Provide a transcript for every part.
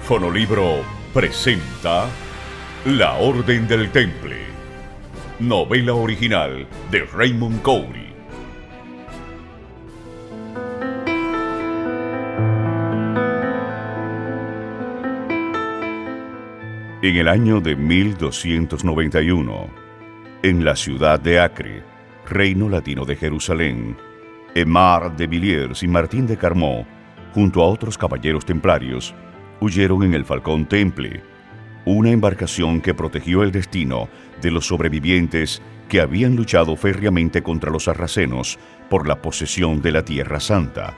Fonolibro presenta La Orden del Temple, novela original de Raymond Cowley. En el año de 1291, en la ciudad de Acre, reino latino de Jerusalén, Aimar de Villiers y Martín de Carmaux, junto a otros caballeros templarios, huyeron en el Falcón Temple, una embarcación que protegió el destino de los sobrevivientes que habían luchado férreamente contra los sarracenos por la posesión de la Tierra Santa.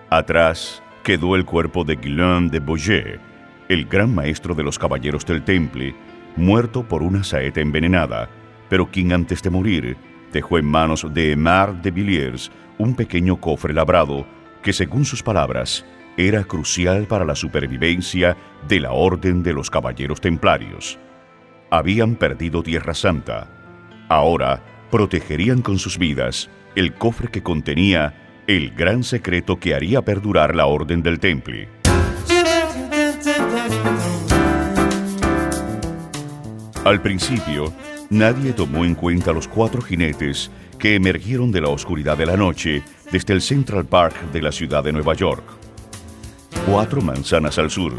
Atrás quedó el cuerpo de Guillaume de Bourget, el gran maestro de los caballeros del Temple, muerto por una saeta envenenada, pero quien antes de morir dejó en manos de Aimar de Villiers un pequeño cofre labrado que, según sus palabras, era crucial para la supervivencia de la Orden de los Caballeros Templarios. Habían perdido Tierra Santa. Ahora protegerían con sus vidas el cofre que contenía el gran secreto que haría perdurar la Orden del Temple. Al principio, nadie tomó en cuenta los 4 jinetes que emergieron de la oscuridad de la noche desde el Central Park de la ciudad de Nueva York. 4 manzanas al sur.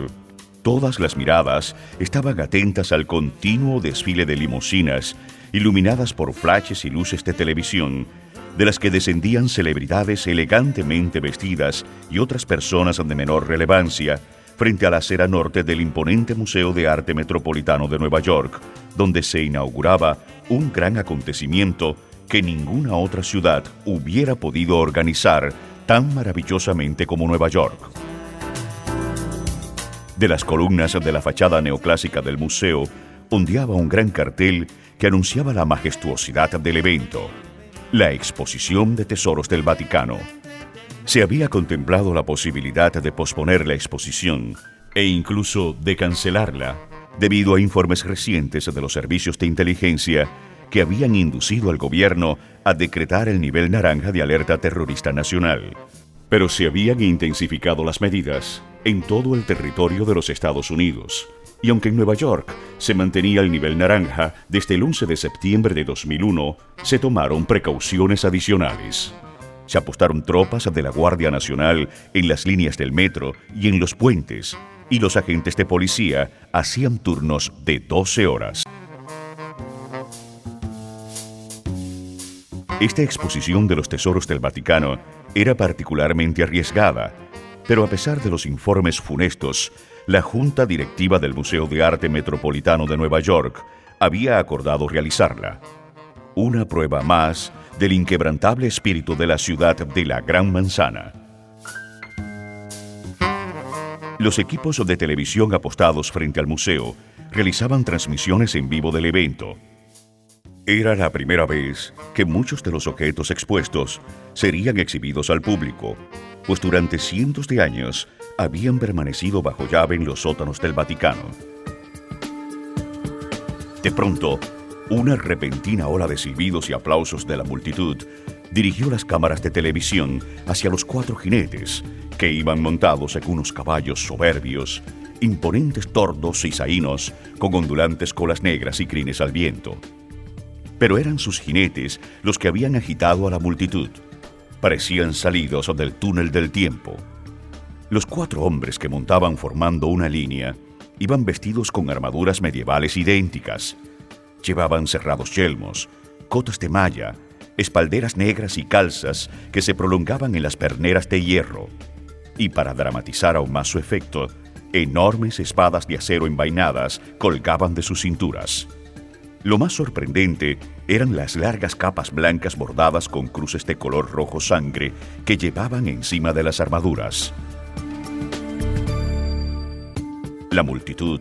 Todas las miradas estaban atentas al continuo desfile de limusinas, iluminadas por flashes y luces de televisión, de las que descendían celebridades elegantemente vestidas y otras personas de menor relevancia, frente a la acera norte del imponente Museo de Arte Metropolitano de Nueva York, donde se inauguraba un gran acontecimiento que ninguna otra ciudad hubiera podido organizar tan maravillosamente como Nueva York. De las columnas de la fachada neoclásica del museo ondeaba un gran cartel que anunciaba la majestuosidad del evento, la Exposición de Tesoros del Vaticano. Se había contemplado la posibilidad de posponer la exposición e incluso de cancelarla debido a informes recientes de los servicios de inteligencia que habían inducido al gobierno a decretar el nivel naranja de alerta terrorista nacional. Pero se habían intensificado las medidas en todo el territorio de los Estados Unidos, y aunque en Nueva York se mantenía el nivel naranja desde el 11 de septiembre de 2001, se tomaron precauciones adicionales. Se apostaron tropas de la Guardia Nacional en las líneas del metro y en los puentes, y los agentes de policía hacían turnos de 12 horas. Esta exposición de los tesoros del Vaticano era particularmente arriesgada, pero a pesar de los informes funestos, la Junta Directiva del Museo de Arte Metropolitano de Nueva York había acordado realizarla. Una prueba más del inquebrantable espíritu de la ciudad de la Gran Manzana. Los equipos de televisión apostados frente al museo realizaban transmisiones en vivo del evento. Era la primera vez que muchos de los objetos expuestos serían exhibidos al público, pues durante cientos de años habían permanecido bajo llave en los sótanos del Vaticano. De pronto, una repentina ola de silbidos y aplausos de la multitud dirigió las cámaras de televisión hacia los 4 jinetes, que iban montados en unos caballos soberbios, imponentes tordos y saínos, con ondulantes colas negras y crines al viento. Pero eran sus jinetes los que habían agitado a la multitud. Parecían salidos del túnel del tiempo. Los 4 hombres que montaban formando una línea iban vestidos con armaduras medievales idénticas. Llevaban cerrados yelmos, cotas de malla, espalderas negras y calzas que se prolongaban en las perneras de hierro. Y para dramatizar aún más su efecto, enormes espadas de acero envainadas colgaban de sus cinturas. Lo más sorprendente eran las largas capas blancas bordadas con cruces de color rojo sangre que llevaban encima de las armaduras. La multitud,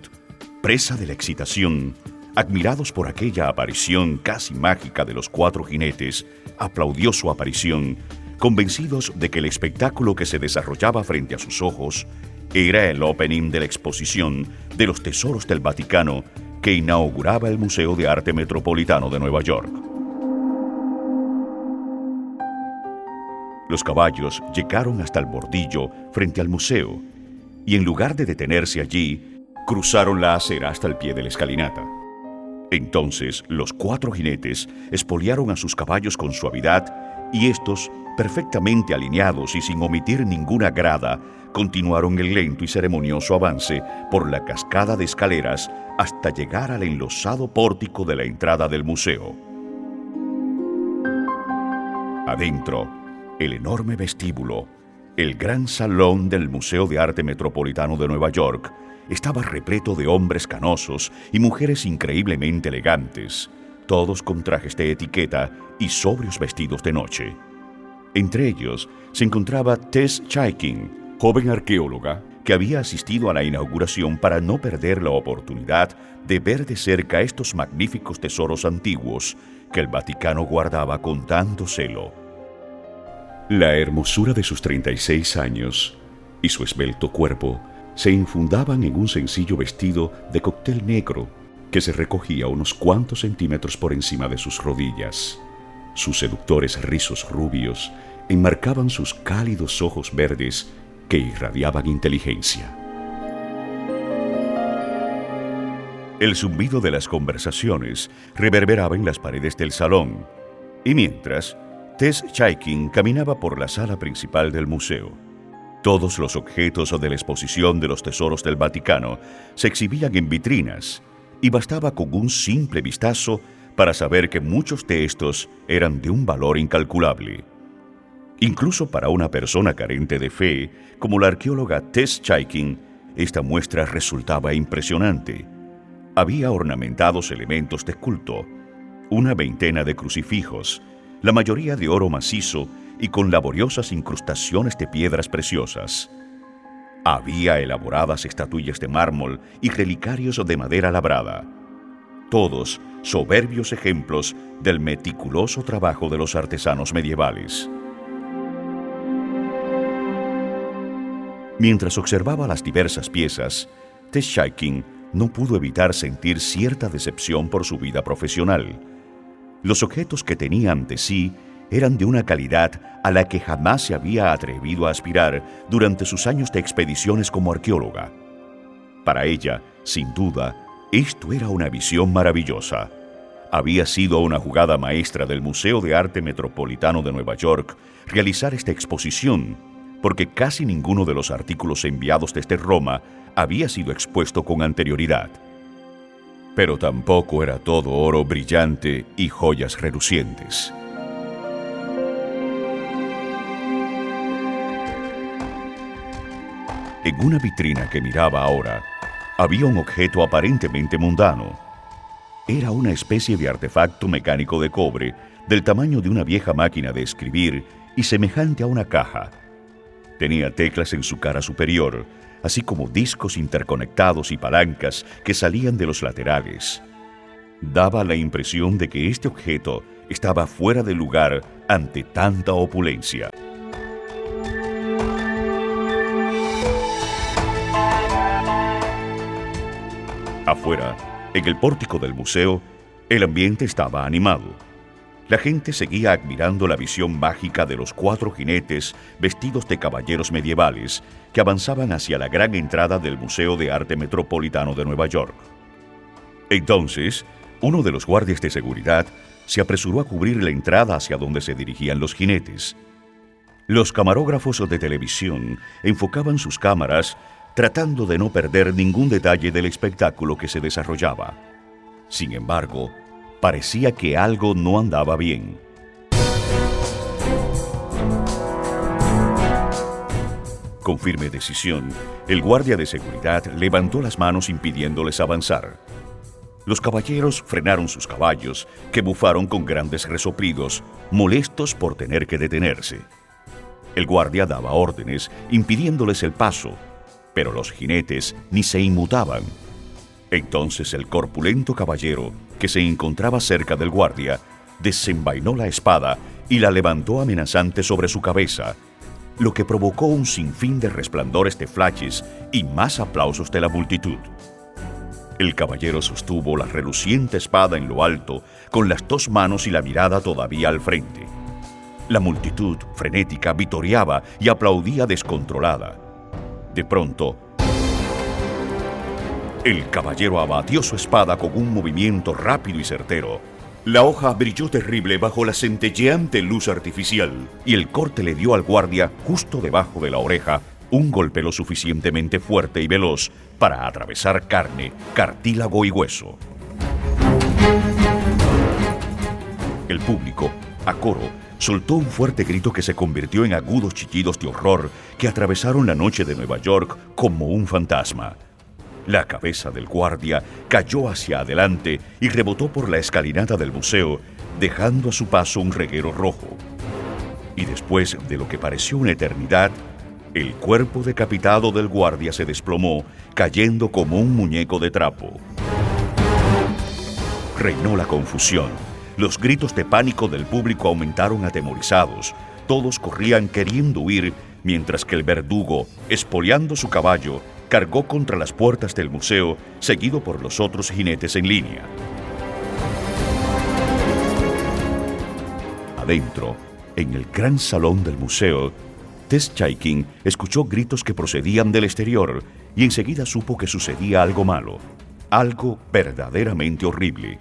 presa de la excitación, admirados por aquella aparición casi mágica de los 4 jinetes, aplaudió su aparición, convencidos de que el espectáculo que se desarrollaba frente a sus ojos era el opening de la exposición de los tesoros del Vaticano que inauguraba el Museo de Arte Metropolitano de Nueva York. Los caballos llegaron hasta el bordillo frente al museo y en lugar de detenerse allí, cruzaron la acera hasta el pie de la escalinata. Entonces los 4 jinetes espolearon a sus caballos con suavidad y estos, perfectamente alineados y sin omitir ninguna grada, continuaron el lento y ceremonioso avance por la cascada de escaleras hasta llegar al enlosado pórtico de la entrada del museo. Adentro, el enorme vestíbulo, el gran salón del Museo de Arte Metropolitano de Nueva York, estaba repleto de hombres canosos y mujeres increíblemente elegantes, todos con trajes de etiqueta y sobrios vestidos de noche. Entre ellos se encontraba Tess Chaikin, joven arqueóloga que había asistido a la inauguración para no perder la oportunidad de ver de cerca estos magníficos tesoros antiguos que el Vaticano guardaba con tanto celo. La hermosura de sus 36 años y su esbelto cuerpo se infundaban en un sencillo vestido de cóctel negro que se recogía unos cuantos centímetros por encima de sus rodillas. Sus seductores rizos rubios enmarcaban sus cálidos ojos verdes que irradiaban inteligencia. El zumbido de las conversaciones reverberaba en las paredes del salón, y mientras, Tess Chaikin caminaba por la sala principal del museo. Todos los objetos de la exposición de los tesoros del Vaticano se exhibían en vitrinas, y bastaba con un simple vistazo para saber que muchos de estos eran de un valor incalculable. Incluso para una persona carente de fe, como la arqueóloga Tess Chaikin, esta muestra resultaba impresionante. Había ornamentados elementos de culto, una veintena de crucifijos, la mayoría de oro macizo y con laboriosas incrustaciones de piedras preciosas. Había elaboradas estatuillas de mármol y relicarios de madera labrada, todos soberbios ejemplos del meticuloso trabajo de los artesanos medievales. Mientras observaba las diversas piezas, Tess Chaikin no pudo evitar sentir cierta decepción por su vida profesional. Los objetos que tenía ante sí eran de una calidad a la que jamás se había atrevido a aspirar durante sus años de expediciones como arqueóloga. Para ella, sin duda, esto era una visión maravillosa. Había sido una jugada maestra del Museo de Arte Metropolitano de Nueva York realizar esta exposición, porque casi ninguno de los artículos enviados desde Roma había sido expuesto con anterioridad. Pero tampoco era todo oro brillante y joyas relucientes. En una vitrina que miraba ahora, había un objeto aparentemente mundano. Era una especie de artefacto mecánico de cobre del tamaño de una vieja máquina de escribir y semejante a una caja. Tenía teclas en su cara superior, así como discos interconectados y palancas que salían de los laterales. Daba la impresión de que este objeto estaba fuera de lugar ante tanta opulencia. Afuera, en el pórtico del museo, el ambiente estaba animado. La gente seguía admirando la visión mágica de los 4 jinetes vestidos de caballeros medievales que avanzaban hacia la gran entrada del Museo de Arte Metropolitano de Nueva York. Entonces, uno de los guardias de seguridad se apresuró a cubrir la entrada hacia donde se dirigían los jinetes. Los camarógrafos de televisión enfocaban sus cámaras tratando de no perder ningún detalle del espectáculo que se desarrollaba. Sin embargo, parecía que algo no andaba bien. Con firme decisión, el guardia de seguridad levantó las manos impidiéndoles avanzar. Los caballeros frenaron sus caballos, que bufaron con grandes resoplidos, molestos por tener que detenerse. El guardia daba órdenes, impidiéndoles el paso, pero los jinetes ni se inmutaban. Entonces el corpulento caballero, que se encontraba cerca del guardia, desenvainó la espada y la levantó amenazante sobre su cabeza, lo que provocó un sinfín de resplandores de flashes y más aplausos de la multitud. El caballero sostuvo la reluciente espada en lo alto, con las 2 manos y la mirada todavía al frente. La multitud, frenética, vitoreaba y aplaudía descontrolada. De pronto, El caballero abatió su espada con un movimiento rápido y certero. La hoja brilló terrible bajo la centelleante luz artificial y el corte le dio al guardia, justo debajo de la oreja, un golpe lo suficientemente fuerte y veloz para atravesar carne, cartílago y hueso. El público, a coro, soltó un fuerte grito que se convirtió en agudos chillidos de horror que atravesaron la noche de Nueva York como un fantasma. La cabeza del guardia cayó hacia adelante y rebotó por la escalinata del museo, dejando a su paso un reguero rojo. Y después de lo que pareció una eternidad, el cuerpo decapitado del guardia se desplomó, cayendo como un muñeco de trapo. Reinó la confusión. Los gritos de pánico del público aumentaron atemorizados. Todos corrían queriendo huir, mientras que el verdugo, espoleando su caballo, cargó contra las puertas del museo, seguido por los otros jinetes en línea. Adentro, en el gran salón del museo, Tess Chaikin escuchó gritos que procedían del exterior y enseguida supo que sucedía algo malo, algo verdaderamente horrible.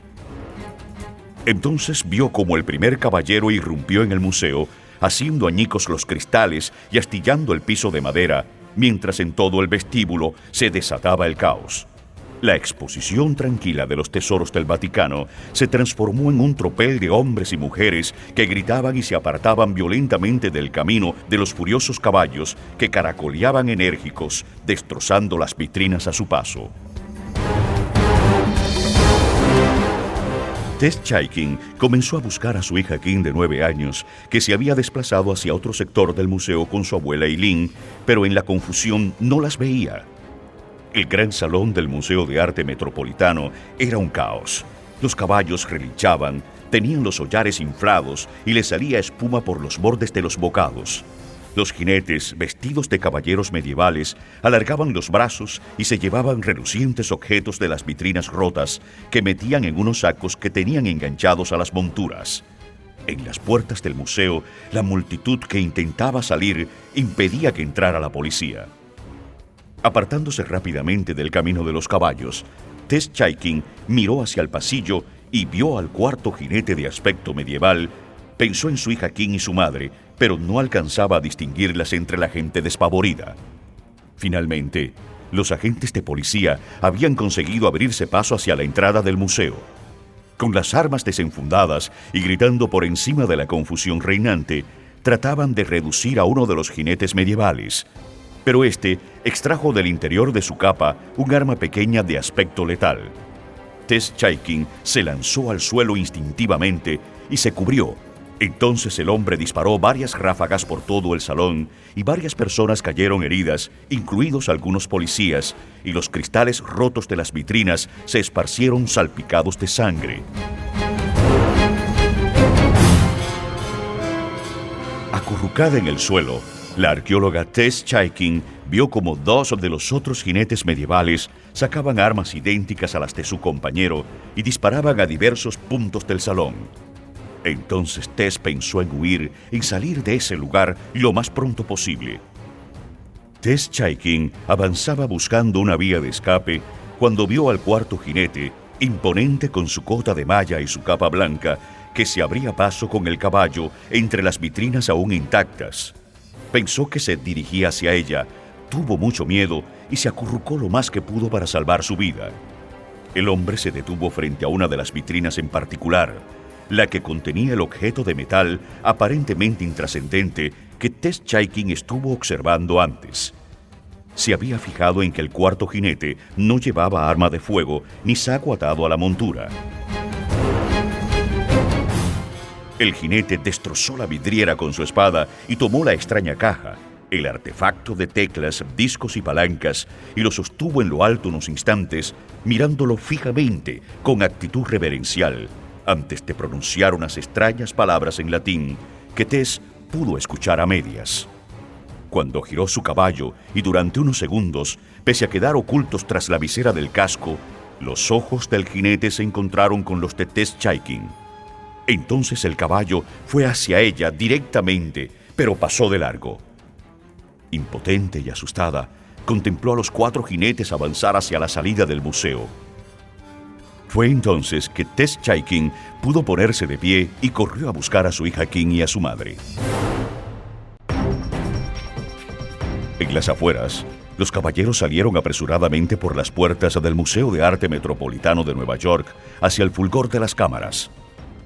Entonces vio como el primer caballero irrumpió en el museo, haciendo añicos los cristales y astillando el piso de madera, mientras en todo el vestíbulo se desataba el caos. La exposición tranquila de los tesoros del Vaticano se transformó en un tropel de hombres y mujeres que gritaban y se apartaban violentamente del camino de los furiosos caballos que caracoleaban enérgicos, destrozando las vitrinas a su paso. Tess Chaikin comenzó a buscar a su hija Kim de 9 años, que se había desplazado hacia otro sector del museo con su abuela Eileen, pero en la confusión no las veía. El gran salón del Museo de Arte Metropolitano era un caos. Los caballos relinchaban, tenían los hollares inflados y les salía espuma por los bordes de los bocados. Los jinetes, vestidos de caballeros medievales, alargaban los brazos y se llevaban relucientes objetos de las vitrinas rotas que metían en unos sacos que tenían enganchados a las monturas. En las puertas del museo, la multitud que intentaba salir impedía que entrara la policía. Apartándose rápidamente del camino de los caballos, Tess Chaikin miró hacia el pasillo y vio al cuarto jinete de aspecto medieval. Pensó en su hija Kim y su madre, pero no alcanzaba a distinguirlas entre la gente despavorida. Finalmente, los agentes de policía habían conseguido abrirse paso hacia la entrada del museo. Con las armas desenfundadas y gritando por encima de la confusión reinante, trataban de reducir a uno de los jinetes medievales. Pero este extrajo del interior de su capa un arma pequeña de aspecto letal. Tess Chaikin se lanzó al suelo instintivamente y se cubrió. Entonces el hombre disparó varias ráfagas por todo el salón y varias personas cayeron heridas, incluidos algunos policías, y los cristales rotos de las vitrinas se esparcieron salpicados de sangre. Acurrucada en el suelo, la arqueóloga Tess Chaikin vio como dos de los otros jinetes medievales sacaban armas idénticas a las de su compañero y disparaban a diversos puntos del salón. Entonces Tess pensó en huir, en salir de ese lugar lo más pronto posible. Tess Chaikin avanzaba buscando una vía de escape cuando vio al cuarto jinete, imponente con su cota de malla y su capa blanca, que se abría paso con el caballo entre las vitrinas aún intactas. Pensó que se dirigía hacia ella, tuvo mucho miedo y se acurrucó lo más que pudo para salvar su vida. El hombre se detuvo frente a una de las vitrinas en particular, la que contenía el objeto de metal aparentemente intrascendente que Tess Chaikin estuvo observando antes. Se había fijado en que el cuarto jinete no llevaba arma de fuego ni saco atado a la montura. El jinete destrozó la vidriera con su espada y tomó la extraña caja, el artefacto de teclas, discos y palancas, y lo sostuvo en lo alto unos instantes, mirándolo fijamente, con actitud reverencial, antes de pronunciar unas extrañas palabras en latín que Tess pudo escuchar a medias. Cuando giró su caballo y durante unos segundos, pese a quedar ocultos tras la visera del casco, los ojos del jinete se encontraron con los de Tess Chaikin. Entonces el caballo fue hacia ella directamente, pero pasó de largo. Impotente y asustada, contempló a los 4 jinetes avanzar hacia la salida del museo. Fue entonces que Tess Chaikin pudo ponerse de pie y corrió a buscar a su hija Kim y a su madre. En las afueras, los caballeros salieron apresuradamente por las puertas del Museo de Arte Metropolitano de Nueva York hacia el fulgor de las cámaras.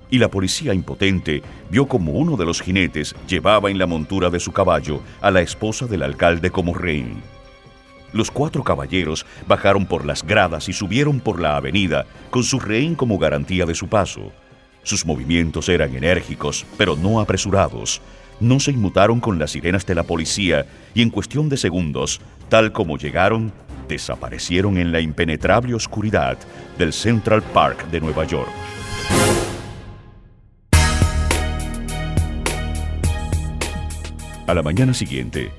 Y la policía impotente vio como uno de los jinetes llevaba en la montura de su caballo a la esposa del alcalde como rehén. Los 4 caballeros bajaron por las gradas y subieron por la avenida con su rehén como garantía de su paso. Sus movimientos eran enérgicos, pero no apresurados. No se inmutaron con las sirenas de la policía y en cuestión de segundos, tal como llegaron, desaparecieron en la impenetrable oscuridad del Central Park de Nueva York. A la mañana siguiente,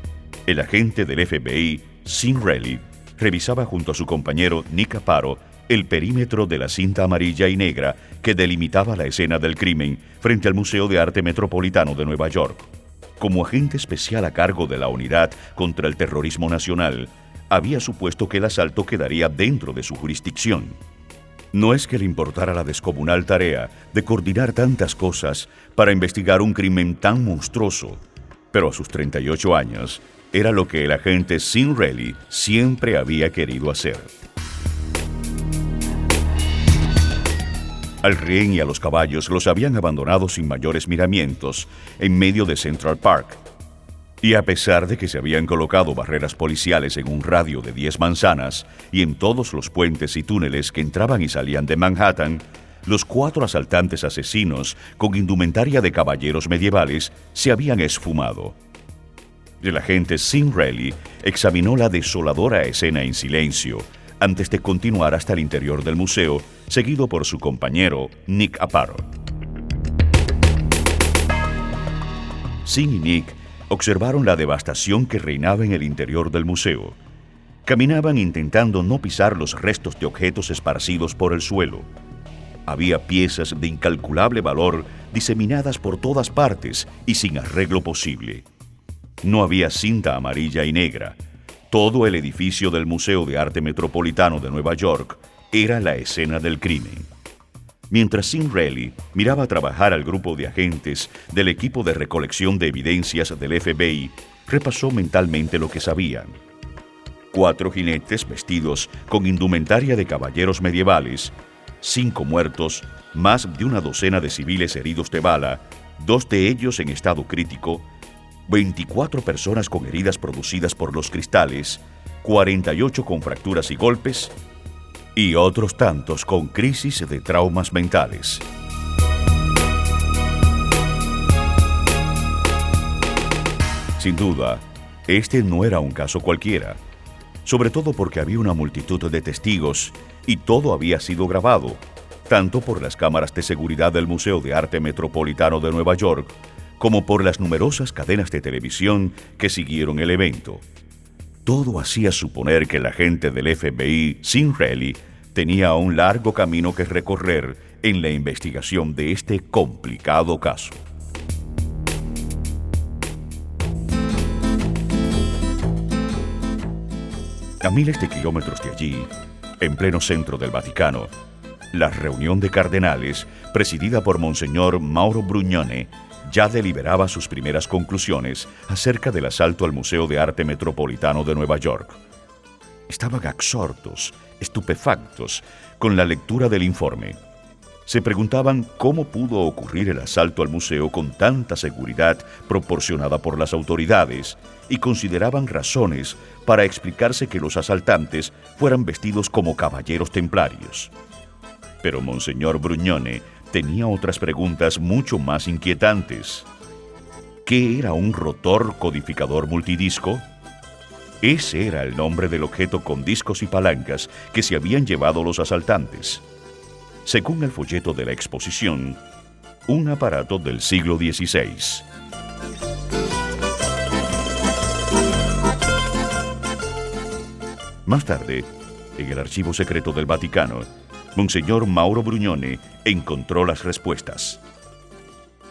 el agente del FBI, Sean Reilly, revisaba junto a su compañero Nick Aparo el perímetro de la cinta amarilla y negra que delimitaba la escena del crimen frente al Museo de Arte Metropolitano de Nueva York. Como agente especial a cargo de la Unidad contra el Terrorismo Nacional, había supuesto que el asalto quedaría dentro de su jurisdicción. No es que le importara la descomunal tarea de coordinar tantas cosas para investigar un crimen tan monstruoso, pero a sus 38 años era lo que el agente Sean Reilly siempre había querido hacer. Al rehén y a los caballos los habían abandonado sin mayores miramientos en medio de Central Park. Y a pesar de que se habían colocado barreras policiales en un radio de 10 manzanas y en todos los puentes y túneles que entraban y salían de Manhattan, los 4 asaltantes asesinos con indumentaria de caballeros medievales se habían esfumado. El agente Sean Reilly examinó la desoladora escena en silencio antes de continuar hasta el interior del museo, seguido por su compañero Nick Aparo. Sean y Nick observaron la devastación que reinaba en el interior del museo. Caminaban intentando no pisar los restos de objetos esparcidos por el suelo. Había piezas de incalculable valor diseminadas por todas partes y sin arreglo posible. No había cinta amarilla y negra. Todo el edificio del Museo de Arte Metropolitano de Nueva York era la escena del crimen. Mientras Sean Reilly miraba trabajar al grupo de agentes del equipo de recolección de evidencias del FBI, repasó mentalmente lo que sabían. 4 jinetes vestidos con indumentaria de caballeros medievales, 5 muertos, más de una docena de civiles heridos de bala, 2 de ellos en estado crítico, 24 personas con heridas producidas por los cristales, 48 con fracturas y golpes, y otros tantos con crisis de traumas mentales. Sin duda, este no era un caso cualquiera, sobre todo porque había una multitud de testigos y todo había sido grabado, tanto por las cámaras de seguridad del Museo de Arte Metropolitano de Nueva York, como por las numerosas cadenas de televisión que siguieron el evento. Todo hacía suponer que el agente del FBI, Sean Reilly, tenía un largo camino que recorrer en la investigación de este complicado caso. A miles de kilómetros de allí, en pleno centro del Vaticano, la reunión de cardenales, presidida por Monseñor Mauro Brugnone, ya deliberaba sus primeras conclusiones acerca del asalto al Museo de Arte Metropolitano de Nueva York. Estaban absortos, estupefactos, con la lectura del informe. Se preguntaban cómo pudo ocurrir el asalto al museo con tanta seguridad proporcionada por las autoridades y consideraban razones para explicarse que los asaltantes fueran vestidos como caballeros templarios. Pero Monseñor Brugnone tenía otras preguntas mucho más inquietantes. ¿Qué era un rotor codificador multidisco? Ese era el nombre del objeto con discos y palancas que se habían llevado los asaltantes. Según el folleto de la exposición, un aparato del siglo XVI. Más tarde, en el archivo secreto del Vaticano, Monseñor Mauro Brugnone encontró las respuestas.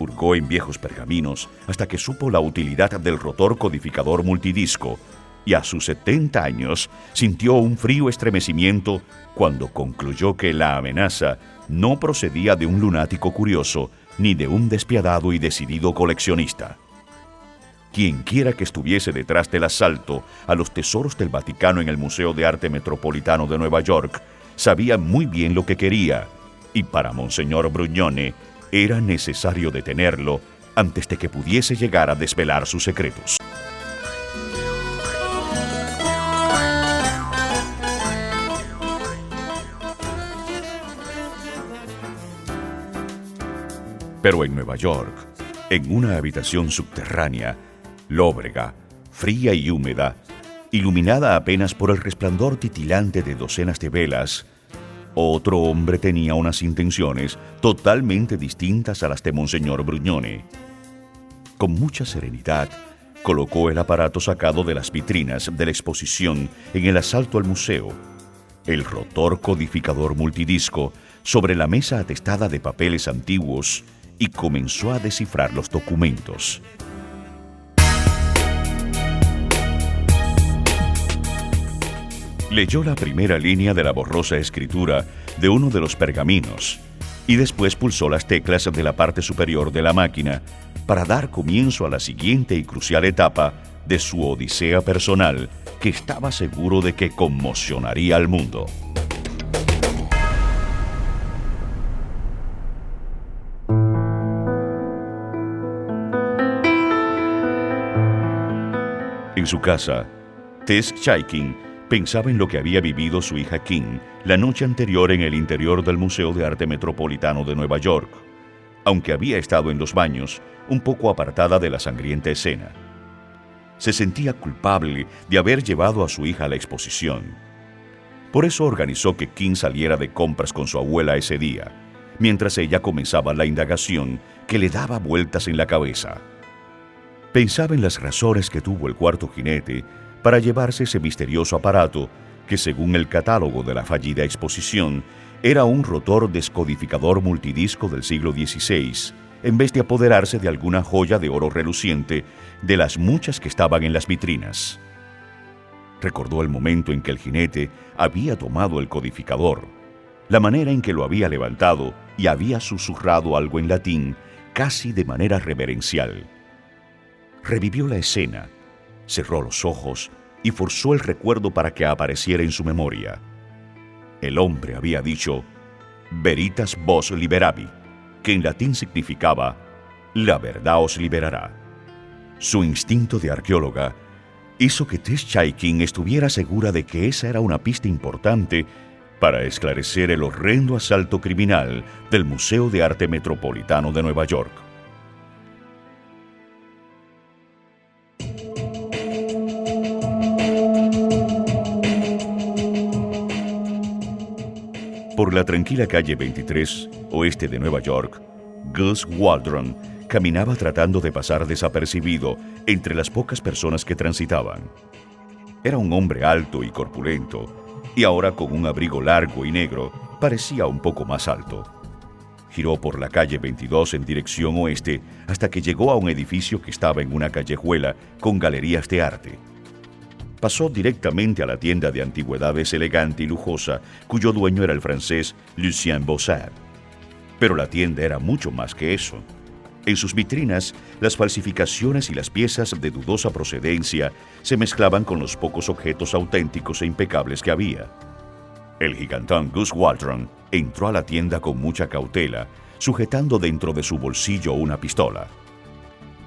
Hurgó en viejos pergaminos hasta que supo la utilidad del rotor codificador multidisco y a sus 70 años sintió un frío estremecimiento cuando concluyó que la amenaza no procedía de un lunático curioso ni de un despiadado y decidido coleccionista. Quienquiera que estuviese detrás del asalto a los tesoros del Vaticano en el Museo de Arte Metropolitano de Nueva York sabía muy bien lo que quería, y para Monseñor Brugnone era necesario detenerlo antes de que pudiese llegar a desvelar sus secretos. Pero en Nueva York, en una habitación subterránea, lóbrega, fría y húmeda, iluminada apenas por el resplandor titilante de docenas de velas, otro hombre tenía unas intenciones totalmente distintas a las de Monseñor Brugnone. Con mucha serenidad, colocó el aparato sacado de las vitrinas de la exposición en el asalto al museo, el rotor codificador multidisco sobre la mesa atestada de papeles antiguos, y comenzó a descifrar los documentos. Leyó la primera línea de la borrosa escritura de uno de los pergaminos y después pulsó las teclas de la parte superior de la máquina para dar comienzo a la siguiente y crucial etapa de su odisea personal, que estaba seguro de que conmocionaría al mundo. En su casa, Tess Chaikin pensaba en lo que había vivido su hija Kim la noche anterior en el interior del Museo de Arte Metropolitano de Nueva York, aunque había estado en los baños, un poco apartada de la sangrienta escena. Se sentía culpable de haber llevado a su hija a la exposición. Por eso organizó que Kim saliera de compras con su abuela ese día, mientras ella comenzaba la indagación que le daba vueltas en la cabeza. Pensaba en las razones que tuvo el cuarto jinete para llevarse ese misterioso aparato que, según el catálogo de la fallida exposición, era un rotor descodificador multidisco del siglo XVI, en vez de apoderarse de alguna joya de oro reluciente de las muchas que estaban en las vitrinas. Recordó el momento en que el jinete había tomado el codificador, la manera en que lo había levantado y había susurrado algo en latín, casi de manera reverencial. Revivió la escena, cerró los ojos y forzó el recuerdo para que apareciera en su memoria. El hombre había dicho «Veritas vos liberavi», que en latín significaba «La verdad os liberará». Su instinto de arqueóloga hizo que Tess Chaikin estuviera segura de que esa era una pista importante para esclarecer el horrendo asalto criminal del Museo de Arte Metropolitano de Nueva York. Por la tranquila calle 23, oeste de Nueva York, Gus Waldron caminaba tratando de pasar desapercibido entre las pocas personas que transitaban. Era un hombre alto y corpulento, y ahora con un abrigo largo y negro parecía un poco más alto. Giró por la calle 22 en dirección oeste hasta que llegó a un edificio que estaba en una callejuela con galerías de arte. Pasó directamente a la tienda de antigüedades elegante y lujosa, cuyo dueño era el francés Lucien Bossard. Pero la tienda era mucho más que eso. En sus vitrinas, las falsificaciones y las piezas de dudosa procedencia se mezclaban con los pocos objetos auténticos e impecables que había. El gigantón Gus Waldron entró a la tienda con mucha cautela, sujetando dentro de su bolsillo una pistola.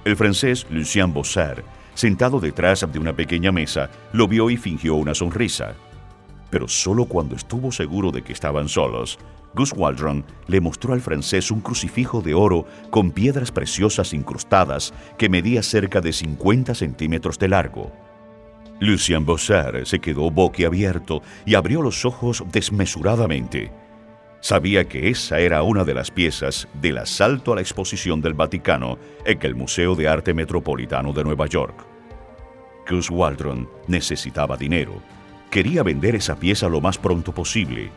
El francés Lucien Bossard, sentado detrás de una pequeña mesa, lo vio y fingió una sonrisa. Pero solo cuando estuvo seguro de que estaban solos, Gus Waldron le mostró al francés un crucifijo de oro con piedras preciosas incrustadas que medía cerca de 50 centímetros de largo. Lucien Bossard se quedó boquiabierto y abrió los ojos desmesuradamente. Sabía que esa era una de las piezas del asalto a la exposición del Vaticano en el Museo de Arte Metropolitano de Nueva York. Gus Waldron necesitaba dinero. Quería vender esa pieza lo más pronto posible.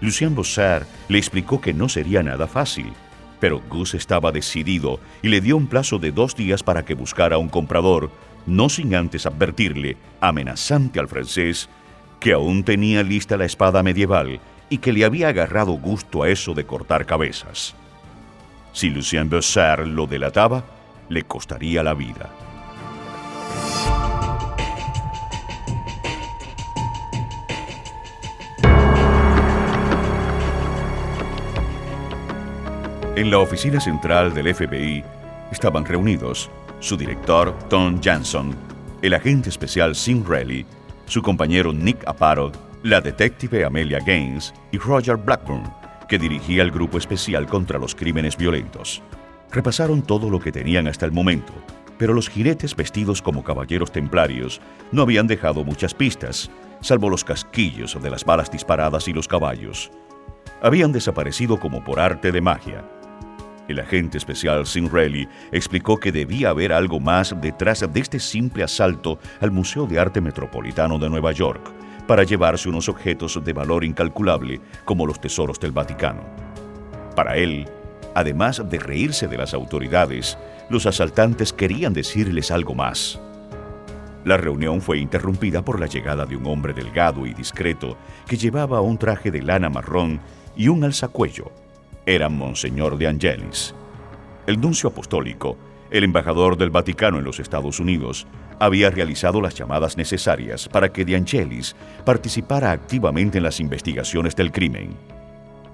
Lucien Bossard le explicó que no sería nada fácil, pero Gus estaba decidido y le dio un plazo de 2 días para que buscara un comprador, no sin antes advertirle, amenazante al francés, que aún tenía lista la espada medieval y que le había agarrado gusto a eso de cortar cabezas. Si Lucien Bossard lo delataba, le costaría la vida. En la oficina central del FBI estaban reunidos su director Tom Janson, el agente especial Sean Reilly, su compañero Nick Aparo, la detective Amelia Gaines y Roger Blackburn, que dirigía el grupo especial contra los crímenes violentos. Repasaron todo lo que tenían hasta el momento, pero los jinetes vestidos como caballeros templarios no habían dejado muchas pistas, salvo los casquillos de las balas disparadas y los caballos. Habían desaparecido como por arte de magia. El agente especial Sean Reilly explicó que debía haber algo más detrás de este simple asalto al Museo de Arte Metropolitano de Nueva York para llevarse unos objetos de valor incalculable como los tesoros del Vaticano. Para él, además de reírse de las autoridades, los asaltantes querían decirles algo más. La reunión fue interrumpida por la llegada de un hombre delgado y discreto que llevaba un traje de lana marrón y un alzacuello. Era Monseñor de Angelis. El nuncio apostólico, el embajador del Vaticano en los Estados Unidos, había realizado las llamadas necesarias para que de Angelis participara activamente en las investigaciones del crimen.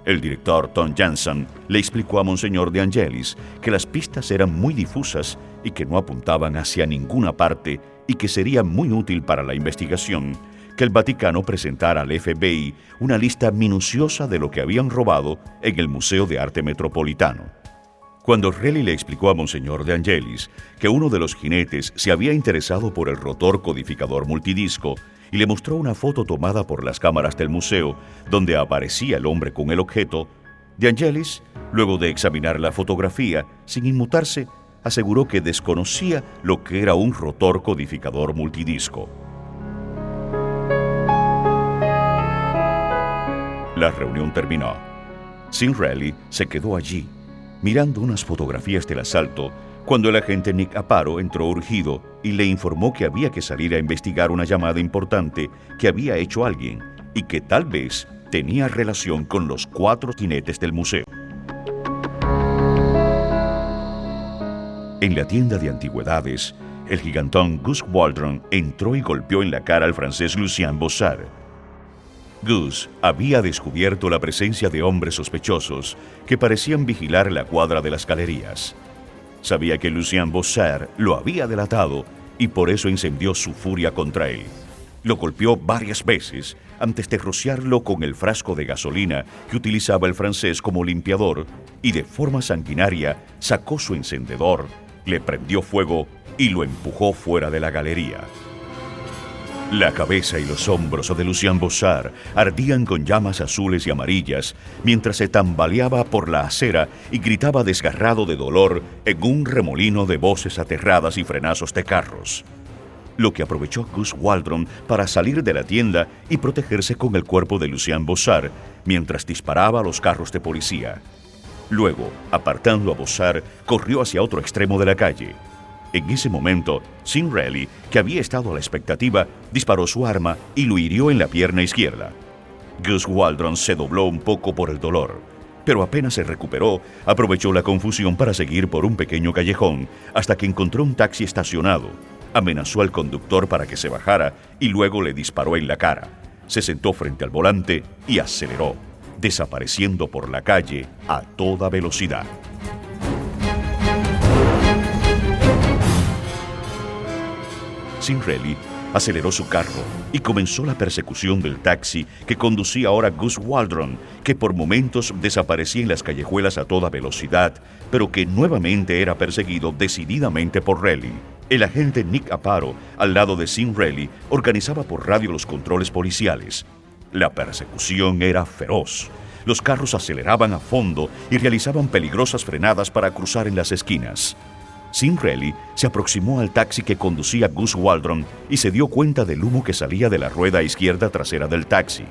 El director Tom Janson le explicó a Monseñor de Angelis que las pistas eran muy difusas y que no apuntaban hacia ninguna parte y que sería muy útil para la investigación que el Vaticano presentara al FBI una lista minuciosa de lo que habían robado en el Museo de Arte Metropolitano. Cuando Reilly le explicó a Monseñor de Angelis que uno de los jinetes se había interesado por el rotor codificador multidisco y le mostró una foto tomada por las cámaras del museo donde aparecía el hombre con el objeto, de Angelis, luego de examinar la fotografía, sin inmutarse, aseguró que desconocía lo que era un rotor codificador multidisco. La reunión terminó. Sean Reilly se quedó allí, mirando unas fotografías del asalto, cuando el agente Nick Aparo entró urgido y le informó que había que salir a investigar una llamada importante que había hecho alguien y que tal vez tenía relación con los 4 jinetes del museo. En la tienda de antigüedades, el gigantón Gus Waldron entró y golpeó en la cara al francés Lucien Bossard. Gus había descubierto la presencia de hombres sospechosos que parecían vigilar la cuadra de las galerías. Sabía que Lucien Bossard lo había delatado y por eso encendió su furia contra él. Lo golpeó varias veces antes de rociarlo con el frasco de gasolina que utilizaba el francés como limpiador y de forma sanguinaria sacó su encendedor, le prendió fuego y lo empujó fuera de la galería. La cabeza y los hombros de Lucien Bossard ardían con llamas azules y amarillas mientras se tambaleaba por la acera y gritaba desgarrado de dolor en un remolino de voces aterradas y frenazos de carros. Lo que aprovechó Gus Waldron para salir de la tienda y protegerse con el cuerpo de Lucien Bossard mientras disparaba a los carros de policía. Luego, apartando a Bossard, corrió hacia otro extremo de la calle. En ese momento, Sean Reilly, que había estado a la expectativa, disparó su arma y lo hirió en la pierna izquierda. Gus Waldron se dobló un poco por el dolor, pero apenas se recuperó, aprovechó la confusión para seguir por un pequeño callejón hasta que encontró un taxi estacionado. Amenazó al conductor para que se bajara y luego le disparó en la cara. Se sentó frente al volante y aceleró, desapareciendo por la calle a toda velocidad. Sean Reilly aceleró su carro y comenzó la persecución del taxi que conducía ahora Gus Waldron, que por momentos desaparecía en las callejuelas a toda velocidad, pero que nuevamente era perseguido decididamente por Reilly. El agente Nick Aparo, al lado de Sean Reilly, organizaba por radio los controles policiales. La persecución era feroz. Los carros aceleraban a fondo y realizaban peligrosas frenadas para cruzar en las esquinas. Sean Reilly se aproximó al taxi que conducía Gus Waldron y se dio cuenta del humo que salía de la rueda izquierda trasera del taxi.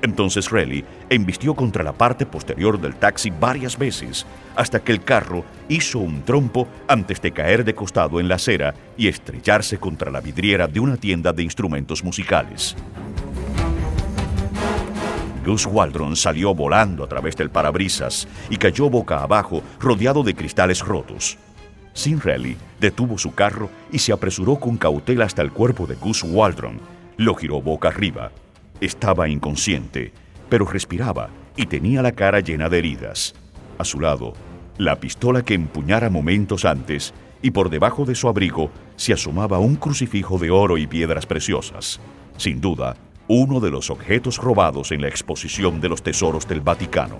Entonces Raleigh embistió contra la parte posterior del taxi varias veces, hasta que el carro hizo un trompo antes de caer de costado en la acera y estrellarse contra la vidriera de una tienda de instrumentos musicales. Gus Waldron salió volando a través del parabrisas y cayó boca abajo, rodeado de cristales rotos. Sean Reilly detuvo su carro y se apresuró con cautela hasta el cuerpo de Gus Waldron. Lo giró boca arriba. Estaba inconsciente, pero respiraba y tenía la cara llena de heridas. A su lado, la pistola que empuñara momentos antes, y por debajo de su abrigo se asomaba un crucifijo de oro y piedras preciosas. Sin duda, uno de los objetos robados en la exposición de los tesoros del Vaticano.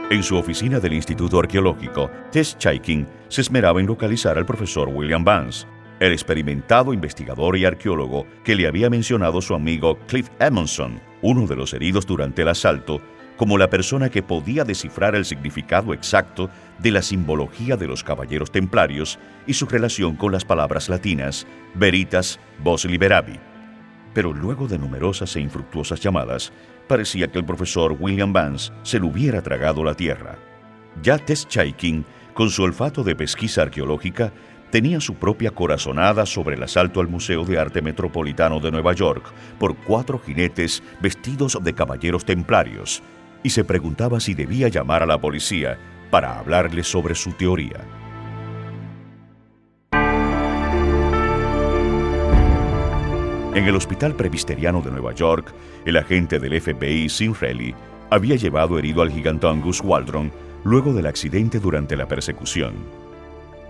En su oficina del Instituto Arqueológico, Tess Chaikin se esmeraba en localizar al profesor William Vance, el experimentado investigador y arqueólogo que le había mencionado su amigo Cliff Edmondson, uno de los heridos durante el asalto, como la persona que podía descifrar el significado exacto de la simbología de los caballeros templarios y su relación con las palabras latinas Veritas Vos Liberavi. Pero luego de numerosas e infructuosas llamadas, parecía que el profesor William Vance se le hubiera tragado la tierra. Ya Tess Chaikin, con su olfato de pesquisa arqueológica, tenía su propia corazonada sobre el asalto al Museo de Arte Metropolitano de Nueva York por 4 jinetes vestidos de caballeros templarios, y se preguntaba si debía llamar a la policía para hablarle sobre su teoría. En el Hospital Presbiteriano de Nueva York, el agente del FBI, Sean Reilly, había llevado herido al gigantón Gus Waldron luego del accidente durante la persecución.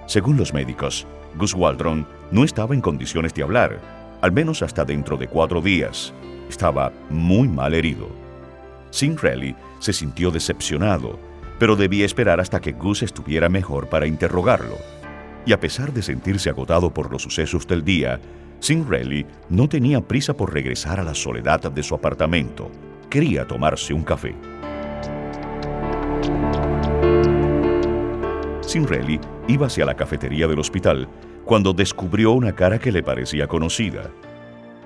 Según los médicos, Gus Waldron no estaba en condiciones de hablar, al menos hasta dentro de 4 días. Estaba muy mal herido. Sean Reilly se sintió decepcionado, pero debía esperar hasta que Gus estuviera mejor para interrogarlo. Y a pesar de sentirse agotado por los sucesos del día, Sean Reilly no tenía prisa por regresar a la soledad de su apartamento. Quería tomarse un café. Sean Reilly iba hacia la cafetería del hospital cuando descubrió una cara que le parecía conocida.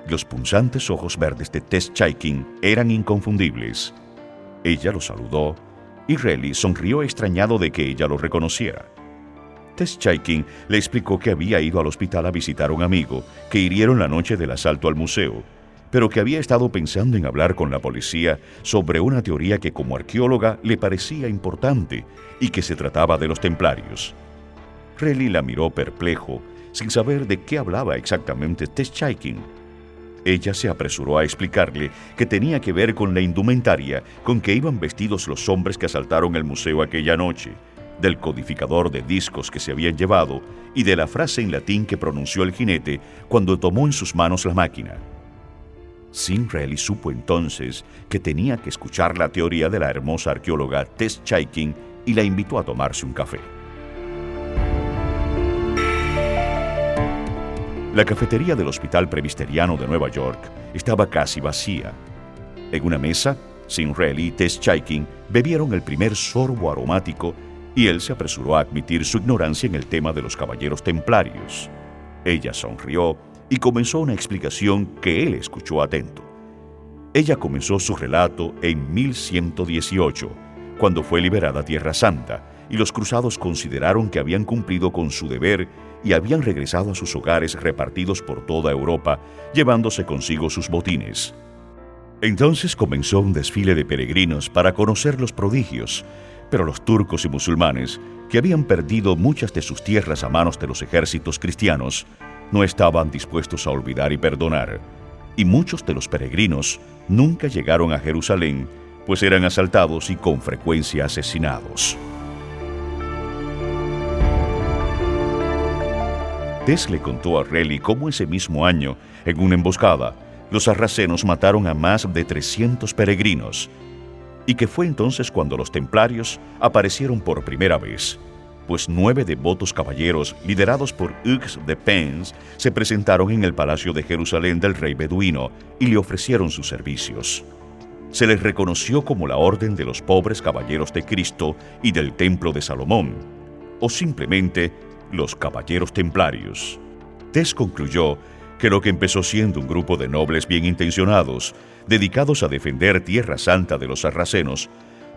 Los punzantes ojos verdes de Tess Chaikin eran inconfundibles. Ella lo saludó y Reilly sonrió extrañado de que ella lo reconociera. Tess Chaikin le explicó que había ido al hospital a visitar a un amigo que hirieron la noche del asalto al museo, pero que había estado pensando en hablar con la policía sobre una teoría que como arqueóloga le parecía importante y que se trataba de los templarios. Reilly la miró perplejo, sin saber de qué hablaba exactamente Tess Chaikin. Ella se apresuró a explicarle que tenía que ver con la indumentaria con que iban vestidos los hombres que asaltaron el museo aquella noche, del codificador de discos que se habían llevado y de la frase en latín que pronunció el jinete cuando tomó en sus manos la máquina. Sean Reilly supo entonces que tenía que escuchar la teoría de la hermosa arqueóloga Tess Chaikin y la invitó a tomarse un café. La cafetería del Hospital Presbiteriano de Nueva York estaba casi vacía. En una mesa, Sean Reilly y Tess Chaikin bebieron el primer sorbo aromático y él se apresuró a admitir su ignorancia en el tema de los caballeros templarios. Ella sonrió y comenzó una explicación que él escuchó atento. Ella comenzó su relato en 1118, cuando fue liberada Tierra Santa, y los cruzados consideraron que habían cumplido con su deber y habían regresado a sus hogares repartidos por toda Europa, llevándose consigo sus botines. Entonces comenzó un desfile de peregrinos para conocer los prodigios, pero los turcos y musulmanes, que habían perdido muchas de sus tierras a manos de los ejércitos cristianos, no estaban dispuestos a olvidar y perdonar, y muchos de los peregrinos nunca llegaron a Jerusalén, pues eran asaltados y con frecuencia asesinados. Tess le contó a Reilly cómo ese mismo año, en una emboscada, los sarracenos mataron a más de 300 peregrinos, y que fue entonces cuando los templarios aparecieron por primera vez, pues 9 devotos caballeros liderados por Hugues de Payens se presentaron en el palacio de Jerusalén del rey beduino y le ofrecieron sus servicios. Se les reconoció como la Orden de los Pobres Caballeros de Cristo y del Templo de Salomón, o simplemente los Caballeros Templarios. Tess concluyó que lo que empezó siendo un grupo de nobles bien intencionados, dedicados a defender Tierra Santa de los sarracenos,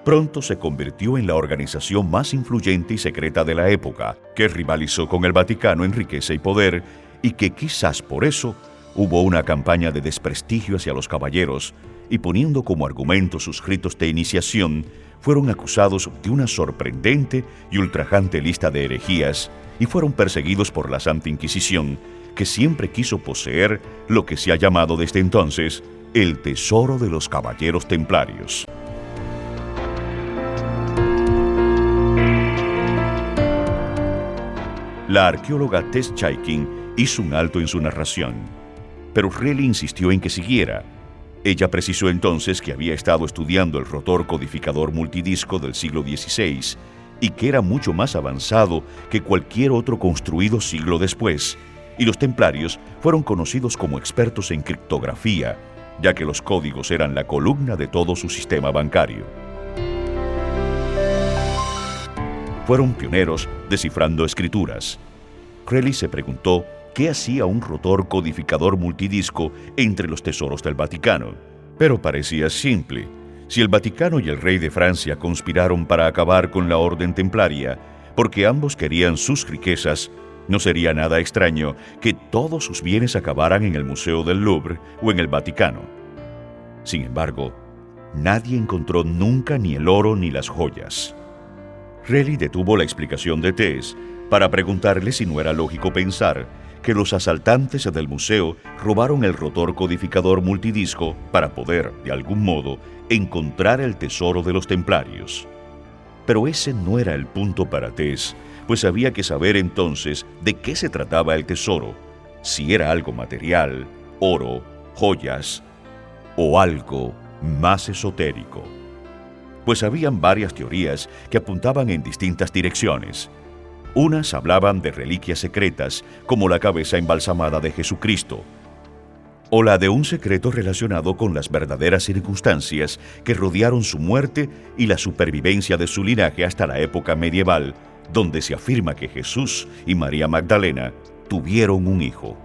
pronto se convirtió en la organización más influyente y secreta de la época, que rivalizó con el Vaticano en riqueza y poder, y que quizás por eso hubo una campaña de desprestigio hacia los caballeros, y poniendo como argumento sus ritos de iniciación, fueron acusados de una sorprendente y ultrajante lista de herejías, y fueron perseguidos por la Santa Inquisición, que siempre quiso poseer lo que se ha llamado desde entonces el tesoro de los caballeros templarios. La arqueóloga Tess Chaikin hizo un alto en su narración, pero Raleigh insistió en que siguiera. Ella precisó entonces que había estado estudiando el rotor codificador multidisco del siglo XVI y que era mucho más avanzado que cualquier otro construido siglo después, y los templarios fueron conocidos como expertos en criptografía, ya que los códigos eran la columna de todo su sistema bancario. Fueron pioneros descifrando escrituras. Raleigh se preguntó qué hacía un rotor codificador multidisco entre los tesoros del Vaticano. Pero parecía simple. Si el Vaticano y el rey de Francia conspiraron para acabar con la orden templaria, porque ambos querían sus riquezas, no sería nada extraño que todos sus bienes acabaran en el Museo del Louvre o en el Vaticano. Sin embargo, nadie encontró nunca ni el oro ni las joyas. Raleigh detuvo la explicación de Tess para preguntarle si no era lógico pensar que los asaltantes del museo robaron el rotor codificador multidisco para poder, de algún modo, encontrar el tesoro de los templarios. Pero ese no era el punto para Tess, pues había que saber entonces de qué se trataba el tesoro, si era algo material, oro, joyas, o algo más esotérico. Pues habían varias teorías que apuntaban en distintas direcciones. Unas hablaban de reliquias secretas, como la cabeza embalsamada de Jesucristo, o la de un secreto relacionado con las verdaderas circunstancias que rodearon su muerte y la supervivencia de su linaje hasta la época medieval, donde se afirma que Jesús y María Magdalena tuvieron un hijo.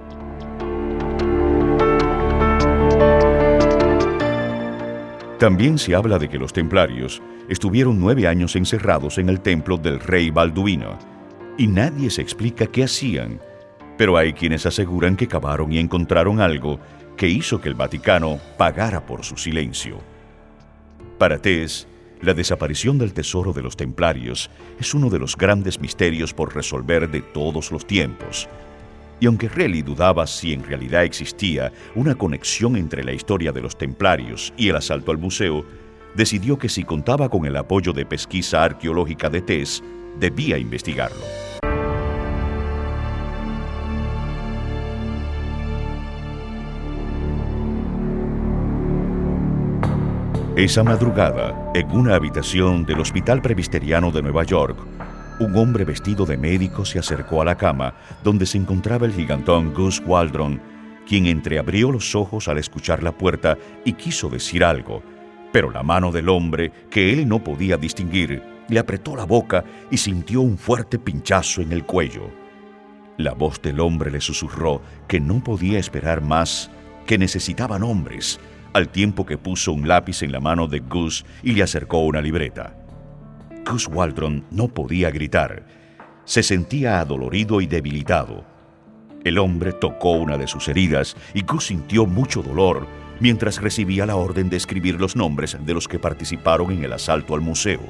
También se habla de que los templarios estuvieron 9 años encerrados en el templo del rey Balduino, y nadie se explica qué hacían, pero hay quienes aseguran que cavaron y encontraron algo que hizo que el Vaticano pagara por su silencio. Para Tess, la desaparición del tesoro de los templarios es uno de los grandes misterios por resolver de todos los tiempos. Y aunque Raleigh dudaba si en realidad existía una conexión entre la historia de los templarios y el asalto al museo, decidió que si contaba con el apoyo de pesquisa arqueológica de Tess, debía investigarlo. Esa madrugada, en una habitación del Hospital Presbiteriano de Nueva York, un hombre vestido de médico se acercó a la cama donde se encontraba el gigantón Gus Waldron, quien entreabrió los ojos al escuchar la puerta y quiso decir algo, pero la mano del hombre, que él no podía distinguir, le apretó la boca y sintió un fuerte pinchazo en el cuello. La voz del hombre le susurró que no podía esperar más, que necesitaban hombres, al tiempo que puso un lápiz en la mano de Gus y le acercó una libreta. Gus Waldron no podía gritar. Se sentía adolorido y debilitado. El hombre tocó una de sus heridas y Gus sintió mucho dolor mientras recibía la orden de escribir los nombres de los que participaron en el asalto al museo.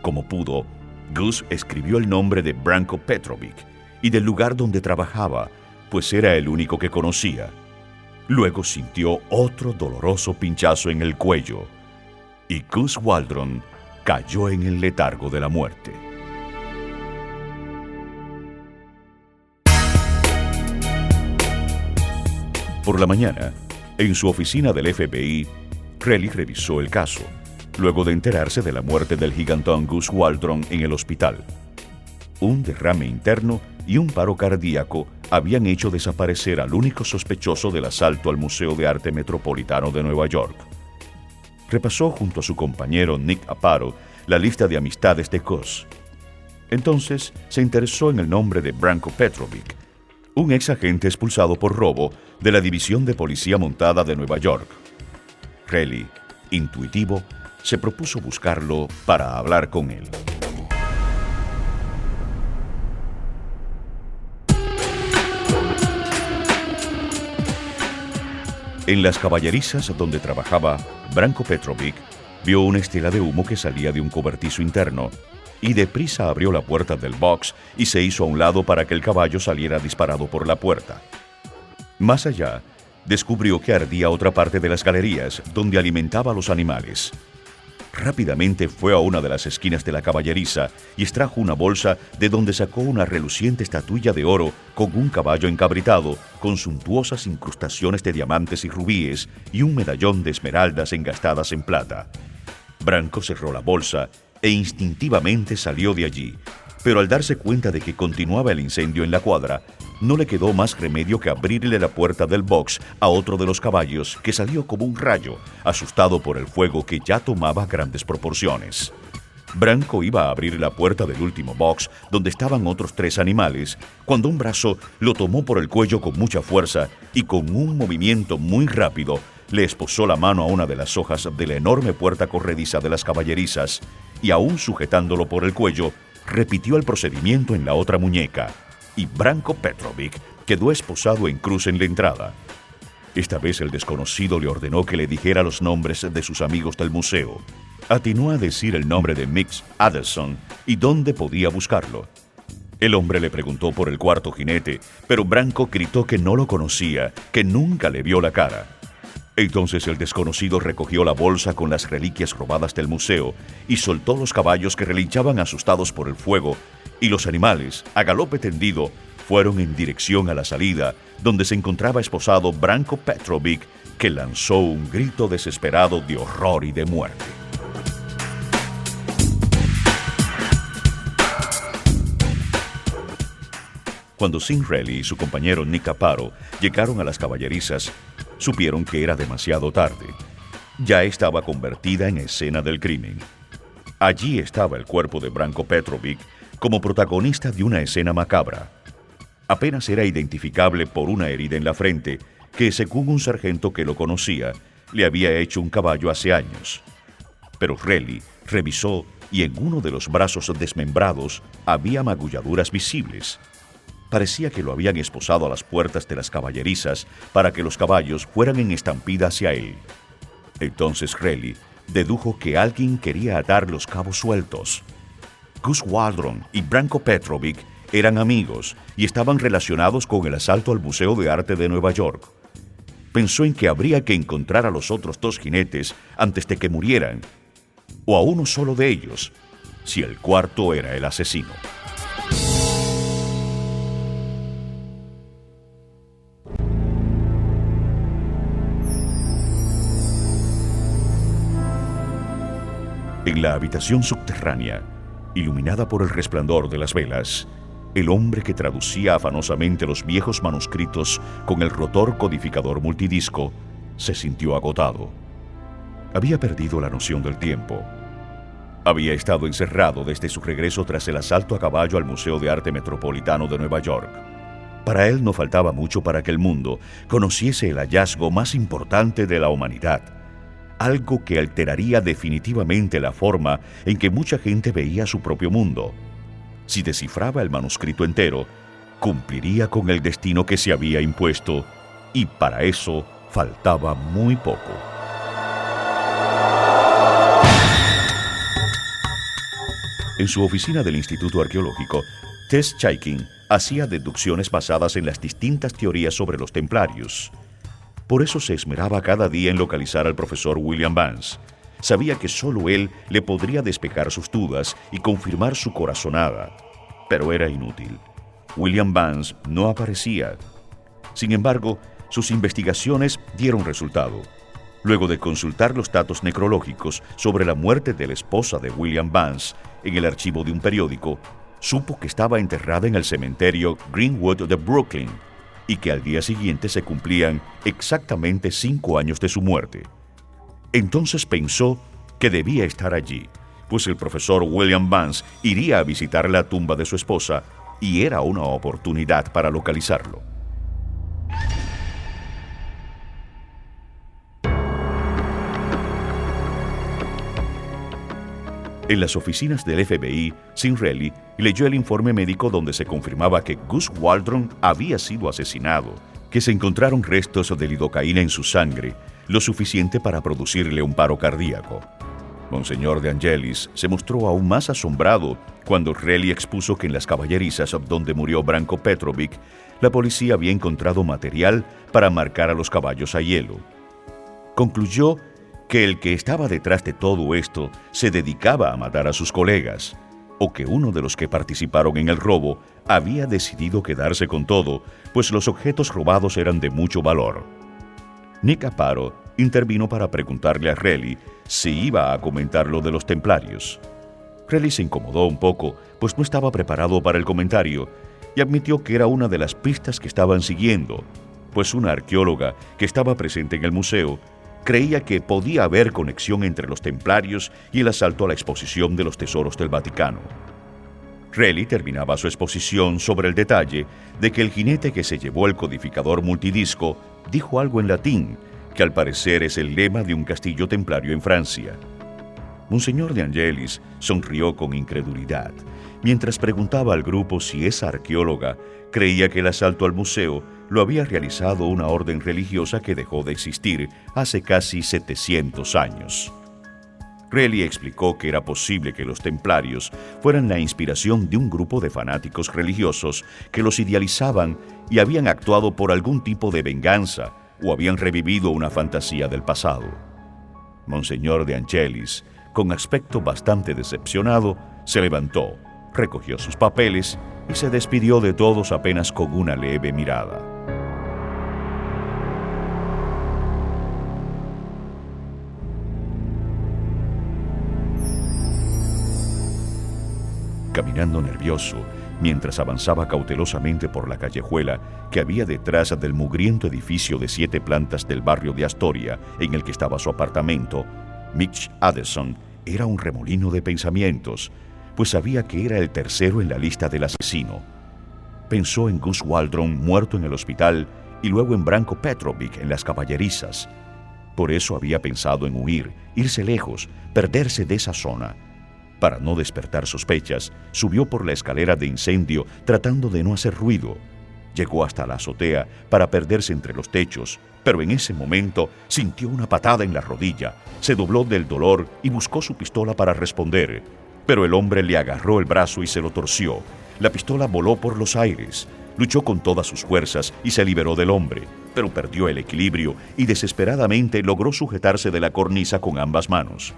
Como pudo, Gus escribió el nombre de Branko Petrovic y del lugar donde trabajaba, pues era el único que conocía. Luego sintió otro doloroso pinchazo en el cuello y Gus Waldron cayó en el letargo de la muerte. Por la mañana, en su oficina del FBI, Raleigh revisó el caso, luego de enterarse de la muerte del gigantón Gus Waldron en el hospital. Un derrame interno y un paro cardíaco habían hecho desaparecer al único sospechoso del asalto al Museo de Arte Metropolitano de Nueva York. Repasó junto a su compañero Nick Aparo la lista de amistades de Gus. Entonces se interesó en el nombre de Branko Petrovic, un ex agente expulsado por robo de la División de Policía Montada de Nueva York. Relly, intuitivo, se propuso buscarlo para hablar con él. En las caballerizas donde trabajaba, Branko Petrovic vio una estela de humo que salía de un cobertizo interno y deprisa abrió la puerta del box y se hizo a un lado para que el caballo saliera disparado por la puerta. Más allá, descubrió que ardía otra parte de las galerías donde alimentaba a los animales. Rápidamente fue a una de las esquinas de la caballeriza y extrajo una bolsa de donde sacó una reluciente estatuilla de oro con un caballo encabritado, con suntuosas incrustaciones de diamantes y rubíes y un medallón de esmeraldas engastadas en plata. Branko cerró la bolsa e instintivamente salió de allí, pero al darse cuenta de que continuaba el incendio en la cuadra, no le quedó más remedio que abrirle la puerta del box a otro de los caballos que salió como un rayo, asustado por el fuego que ya tomaba grandes proporciones. Branko iba a abrir la puerta del último box donde estaban otros 3 animales, cuando un brazo lo tomó por el cuello con mucha fuerza y con un movimiento muy rápido le esposó la mano a una de las hojas de la enorme puerta corrediza de las caballerizas y aún sujetándolo por el cuello, repitió el procedimiento en la otra muñeca, y Branko Petrovic quedó esposado en cruz en la entrada. Esta vez el desconocido le ordenó que le dijera los nombres de sus amigos del museo. Atinó a decir el nombre de Mix Adelson y dónde podía buscarlo. El hombre le preguntó por el cuarto jinete, pero Branko gritó que no lo conocía, que nunca le vio la cara. Entonces el desconocido recogió la bolsa con las reliquias robadas del museo y soltó los caballos que relinchaban asustados por el fuego, y los animales, a galope tendido, fueron en dirección a la salida, donde se encontraba esposado Branko Petrovic, que lanzó un grito desesperado de horror y de muerte. Cuando Sean Reilly y su compañero Nick Caparo llegaron a las caballerizas, supieron que era demasiado tarde. Ya estaba convertida en escena del crimen. Allí estaba el cuerpo de Branko Petrovic como protagonista de una escena macabra. Apenas era identificable por una herida en la frente que, según un sargento que lo conocía, le había hecho un caballo hace años. Pero Reilly revisó y en uno de los brazos desmembrados había magulladuras visibles. Parecía que lo habían esposado a las puertas de las caballerizas para que los caballos fueran en estampida hacia él. Entonces Reilly dedujo que alguien quería atar los cabos sueltos. Gus Waldron y Branko Petrovic eran amigos y estaban relacionados con el asalto al Museo de Arte de Nueva York. Pensó en que habría que encontrar a los otros 2 jinetes antes de que murieran, o a uno solo de ellos, si el cuarto era el asesino. En la habitación subterránea, iluminada por el resplandor de las velas, el hombre que traducía afanosamente los viejos manuscritos con el rotor codificador multidisco se sintió agotado. Había perdido la noción del tiempo. Había estado encerrado desde su regreso tras el asalto a caballo al Museo de Arte Metropolitano de Nueva York. Para él no faltaba mucho para que el mundo conociese el hallazgo más importante de la humanidad, algo que alteraría definitivamente la forma en que mucha gente veía su propio mundo. Si descifraba el manuscrito entero, cumpliría con el destino que se había impuesto, y para eso faltaba muy poco. En su oficina del Instituto Arqueológico, Tess Chaikin hacía deducciones basadas en las distintas teorías sobre los templarios. Por eso se esmeraba cada día en localizar al profesor William Vance. Sabía que solo él le podría despejar sus dudas y confirmar su corazonada, pero era inútil. William Vance no aparecía. Sin embargo, sus investigaciones dieron resultado. Luego de consultar los datos necrológicos sobre la muerte de la esposa de William Vance en el archivo de un periódico, supo que estaba enterrada en el cementerio Greenwood de Brooklyn y que al día siguiente se cumplían exactamente 5 años de su muerte. Entonces pensó que debía estar allí, pues el profesor William Vance iría a visitar la tumba de su esposa y era una oportunidad para localizarlo. En las oficinas del FBI, Sinrelli leyó el informe médico donde se confirmaba que Gus Waldron había sido asesinado, que se encontraron restos de lidocaína en su sangre, lo suficiente para producirle un paro cardíaco. Monseñor De Angelis se mostró aún más asombrado cuando Reilly expuso que en las caballerizas donde murió Branko Petrovic, la policía había encontrado material para marcar a los caballos a hielo. Concluyó que el que estaba detrás de todo esto se dedicaba a matar a sus colegas, o que uno de los que participaron en el robo había decidido quedarse con todo, pues los objetos robados eran de mucho valor. Nick Aparo intervino para preguntarle a Reilly si iba a comentar lo de los templarios. Reilly se incomodó un poco, pues no estaba preparado para el comentario, y admitió que era una de las pistas que estaban siguiendo, pues una arqueóloga que estaba presente en el museo creía que podía haber conexión entre los templarios y el asalto a la exposición de los tesoros del Vaticano. Reilly terminaba su exposición sobre el detalle de que el jinete que se llevó el codificador multidisco dijo algo en latín, que al parecer es el lema de un castillo templario en Francia. Monseñor De Angelis sonrió con incredulidad, mientras preguntaba al grupo si esa arqueóloga creía que el asalto al museo lo había realizado una orden religiosa que dejó de existir hace casi 700 años. Reilly explicó que era posible que los templarios fueran la inspiración de un grupo de fanáticos religiosos que los idealizaban y habían actuado por algún tipo de venganza o habían revivido una fantasía del pasado. Monseñor De Angelis, con aspecto bastante decepcionado, se levantó, recogió sus papeles y se despidió de todos apenas con una leve mirada. Caminando nervioso, mientras avanzaba cautelosamente por la callejuela que había detrás del mugriento edificio de 7 plantas del barrio de Astoria en el que estaba su apartamento, Mitch Addison era un remolino de pensamientos, pues sabía que era el tercero en la lista del asesino. Pensó en Gus Waldron muerto en el hospital y luego en Branko Petrovic en las caballerizas. Por eso había pensado en huir, irse lejos, perderse de esa zona. Para no despertar sospechas, subió por la escalera de incendio tratando de no hacer ruido. Llegó hasta la azotea para perderse entre los techos, pero en ese momento sintió una patada en la rodilla, se dobló del dolor y buscó su pistola para responder. Pero el hombre le agarró el brazo y se lo torció. La pistola voló por los aires. Luchó con todas sus fuerzas y se liberó del hombre, pero perdió el equilibrio y desesperadamente logró sujetarse de la cornisa con ambas manos.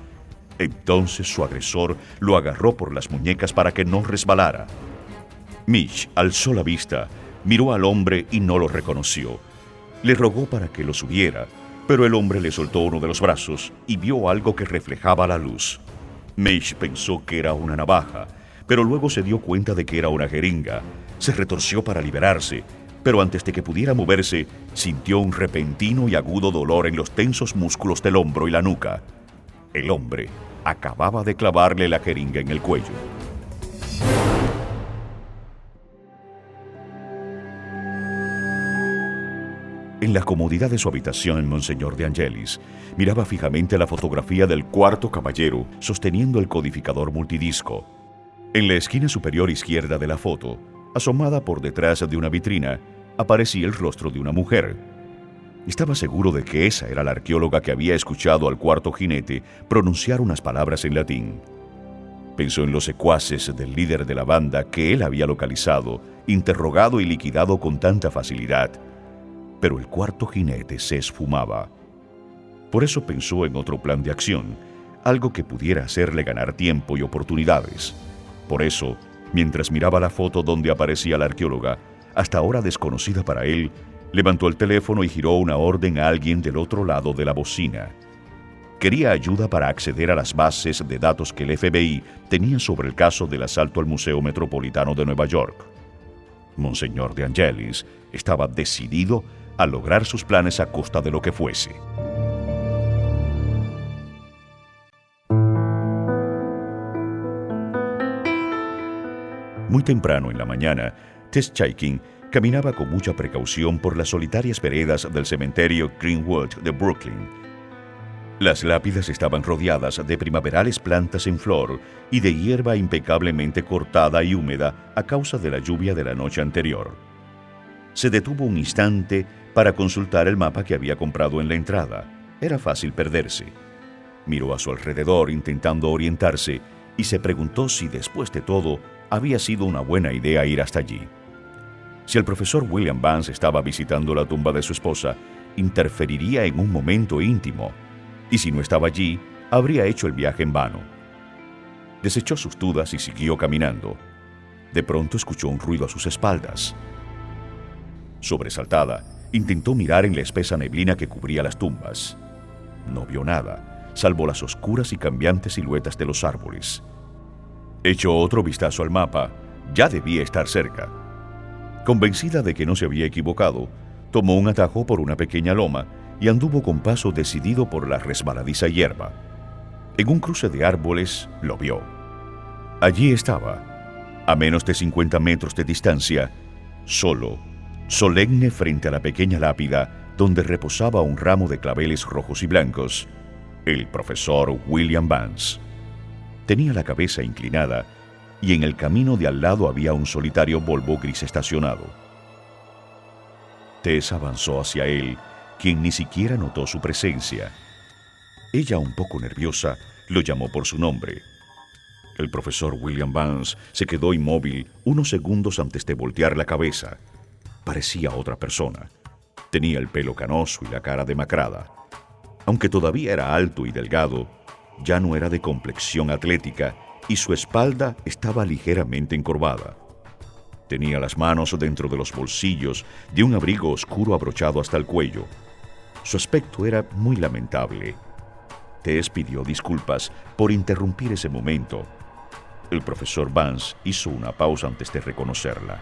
Entonces su agresor lo agarró por las muñecas para que no resbalara. Mitch alzó la vista, miró al hombre y no lo reconoció. Le rogó para que lo subiera, pero el hombre le soltó uno de los brazos y vio algo que reflejaba la luz. Mitch pensó que era una navaja, pero luego se dio cuenta de que era una jeringa. Se retorció para liberarse, pero antes de que pudiera moverse, sintió un repentino y agudo dolor en los tensos músculos del hombro y la nuca. El hombre acababa de clavarle la jeringa en el cuello. En la comodidad de su habitación, Monseñor De Angelis miraba fijamente la fotografía del cuarto caballero sosteniendo el codificador multidisco. En la esquina superior izquierda de la foto, asomada por detrás de una vitrina, aparecía el rostro de una mujer. Estaba seguro de que esa era la arqueóloga que había escuchado al cuarto jinete pronunciar unas palabras en latín. Pensó en los secuaces del líder de la banda que él había localizado, interrogado y liquidado con tanta facilidad. Pero el cuarto jinete se esfumaba. Por eso pensó en otro plan de acción, algo que pudiera hacerle ganar tiempo y oportunidades. Por eso, mientras miraba la foto donde aparecía la arqueóloga, hasta ahora desconocida para él, levantó el teléfono y giró una orden a alguien del otro lado de la bocina. Quería ayuda para acceder a las bases de datos que el FBI tenía sobre el caso del asalto al Museo Metropolitano de Nueva York. Monseñor De Angelis estaba decidido a lograr sus planes a costa de lo que fuese. Muy temprano en la mañana, Tess Chaikin caminaba con mucha precaución por las solitarias veredas del cementerio Greenwood de Brooklyn. Las lápidas estaban rodeadas de primaverales plantas en flor y de hierba impecablemente cortada y húmeda a causa de la lluvia de la noche anterior. Se detuvo un instante para consultar el mapa que había comprado en la entrada. Era fácil perderse. Miró a su alrededor intentando orientarse y se preguntó si después de todo había sido una buena idea ir hasta allí. Si el profesor William Vance estaba visitando la tumba de su esposa, interferiría en un momento íntimo, y si no estaba allí, habría hecho el viaje en vano. Desechó sus dudas y siguió caminando. De pronto escuchó un ruido a sus espaldas. Sobresaltada, intentó mirar en la espesa neblina que cubría las tumbas. No vio nada, salvo las oscuras y cambiantes siluetas de los árboles. Echó otro vistazo al mapa. Ya debía estar cerca. Convencida de que no se había equivocado, tomó un atajo por una pequeña loma y anduvo con paso decidido por la resbaladiza hierba. En un cruce de árboles lo vio. Allí estaba, a menos de 50 metros de distancia, solo, solemne frente a la pequeña lápida donde reposaba un ramo de claveles rojos y blancos, el profesor William Vance. Tenía la cabeza inclinada y en el camino de al lado había un solitario Volvo gris estacionado. Tess avanzó hacia él, quien ni siquiera notó su presencia. Ella, un poco nerviosa, lo llamó por su nombre. El profesor William Vance se quedó inmóvil unos segundos antes de voltear la cabeza. Parecía otra persona. Tenía el pelo canoso y la cara demacrada. Aunque todavía era alto y delgado, ya no era de complexión atlética y su espalda estaba ligeramente encorvada. Tenía las manos dentro de los bolsillos de un abrigo oscuro abrochado hasta el cuello. Su aspecto era muy lamentable. Tess pidió disculpas por interrumpir ese momento. El profesor Vance hizo una pausa antes de reconocerla.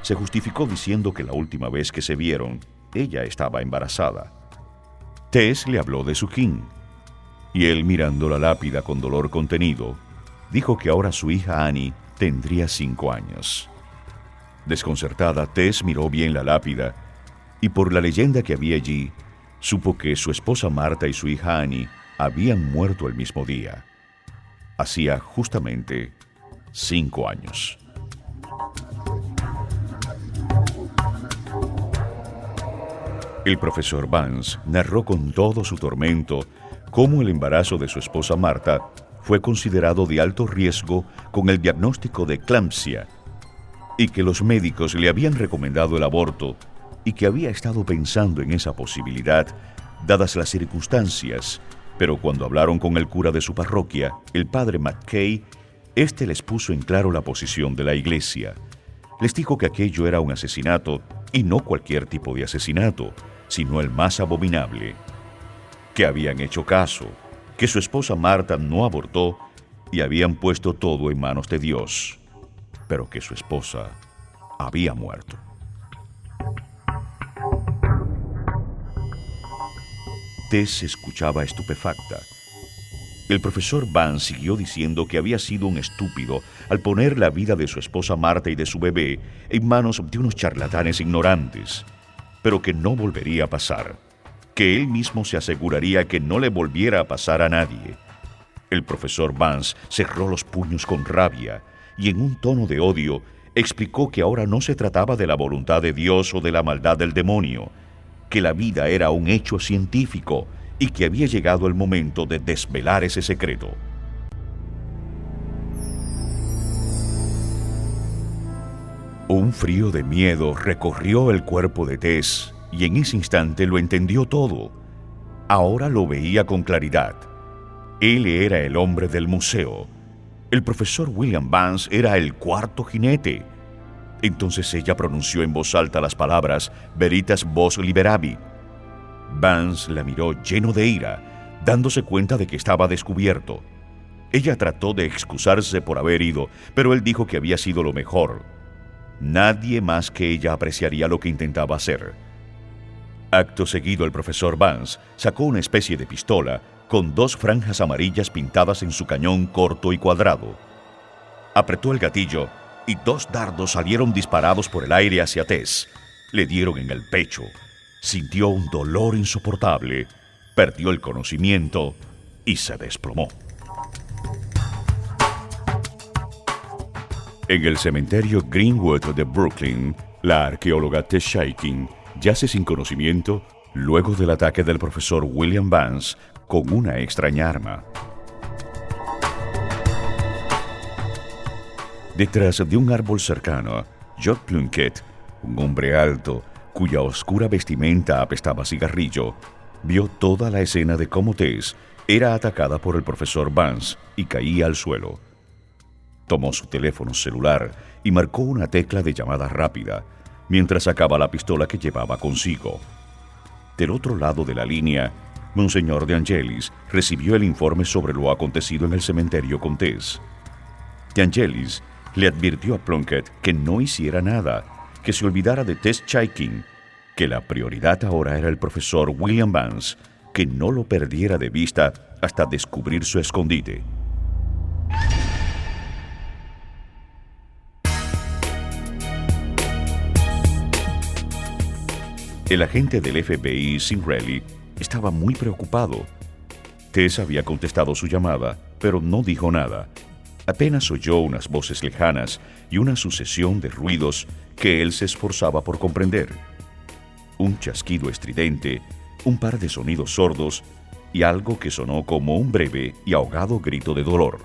Se justificó diciendo que la última vez que se vieron, ella estaba embarazada. Tess le habló de su kin, y él, mirando la lápida con dolor contenido, dijo que ahora su hija Annie tendría 5 años. Desconcertada, Tess miró bien la lápida y por la leyenda que había allí, supo que su esposa Marta y su hija Annie habían muerto el mismo día. Hacía justamente 5 años. El profesor Vance narró con todo su tormento cómo el embarazo de su esposa Marta fue considerado de alto riesgo con el diagnóstico de eclampsia y que los médicos le habían recomendado el aborto y que había estado pensando en esa posibilidad dadas las circunstancias, pero cuando hablaron con el cura de su parroquia, el padre McKay, este les puso en claro la posición de la iglesia. Les dijo que aquello era un asesinato y no cualquier tipo de asesinato, sino el más abominable. Que habían hecho caso, que su esposa Marta no abortó y habían puesto todo en manos de Dios, pero que su esposa había muerto. Tess escuchaba estupefacta. El profesor Vance siguió diciendo que había sido un estúpido al poner la vida de su esposa Marta y de su bebé en manos de unos charlatanes ignorantes, pero que no volvería a pasar, que él mismo se aseguraría que no le volviera a pasar a nadie. El profesor Vance cerró los puños con rabia y en un tono de odio explicó que ahora no se trataba de la voluntad de Dios o de la maldad del demonio, que la vida era un hecho científico y que había llegado el momento de desvelar ese secreto. Un frío de miedo recorrió el cuerpo de Tess y en ese instante lo entendió todo. Ahora lo veía con claridad. Él era el hombre del museo. El profesor William Vance era el cuarto jinete. Entonces ella pronunció en voz alta las palabras Veritas Vos Liberavi. Vance la miró lleno de ira, dándose cuenta de que estaba descubierto. Ella trató de excusarse por haber ido, pero él dijo que había sido lo mejor. Nadie más que ella apreciaría lo que intentaba hacer. Acto seguido, el profesor Vance sacó una especie de pistola con 2 franjas amarillas pintadas en su cañón corto y cuadrado. Apretó el gatillo y 2 dardos salieron disparados por el aire hacia Tess. Le dieron en el pecho. Sintió un dolor insoportable, perdió el conocimiento y se desplomó. En el cementerio Greenwood de Brooklyn, la arqueóloga Tess Chaikin yace sin conocimiento luego del ataque del profesor William Vance con una extraña arma. Detrás de un árbol cercano, Jock Plunkett, un hombre alto, cuya oscura vestimenta apestaba a cigarrillo, vio toda la escena de cómo Tess era atacada por el profesor Vance y caía al suelo. Tomó su teléfono celular y marcó una tecla de llamada rápida, mientras sacaba la pistola que llevaba consigo. Del otro lado de la línea, Monseñor De Angelis recibió el informe sobre lo acontecido en el cementerio con Tess. De Angelis le advirtió a Plunkett que no hiciera nada, que se olvidara de Tess Chaikin, que la prioridad ahora era el profesor William Vance, que no lo perdiera de vista hasta descubrir su escondite. El agente del FBI, Sinrelli, estaba muy preocupado. Tess había contestado su llamada, pero no dijo nada. Apenas oyó unas voces lejanas y una sucesión de ruidos que él se esforzaba por comprender. Un chasquido estridente, un par de sonidos sordos y algo que sonó como un breve y ahogado grito de dolor.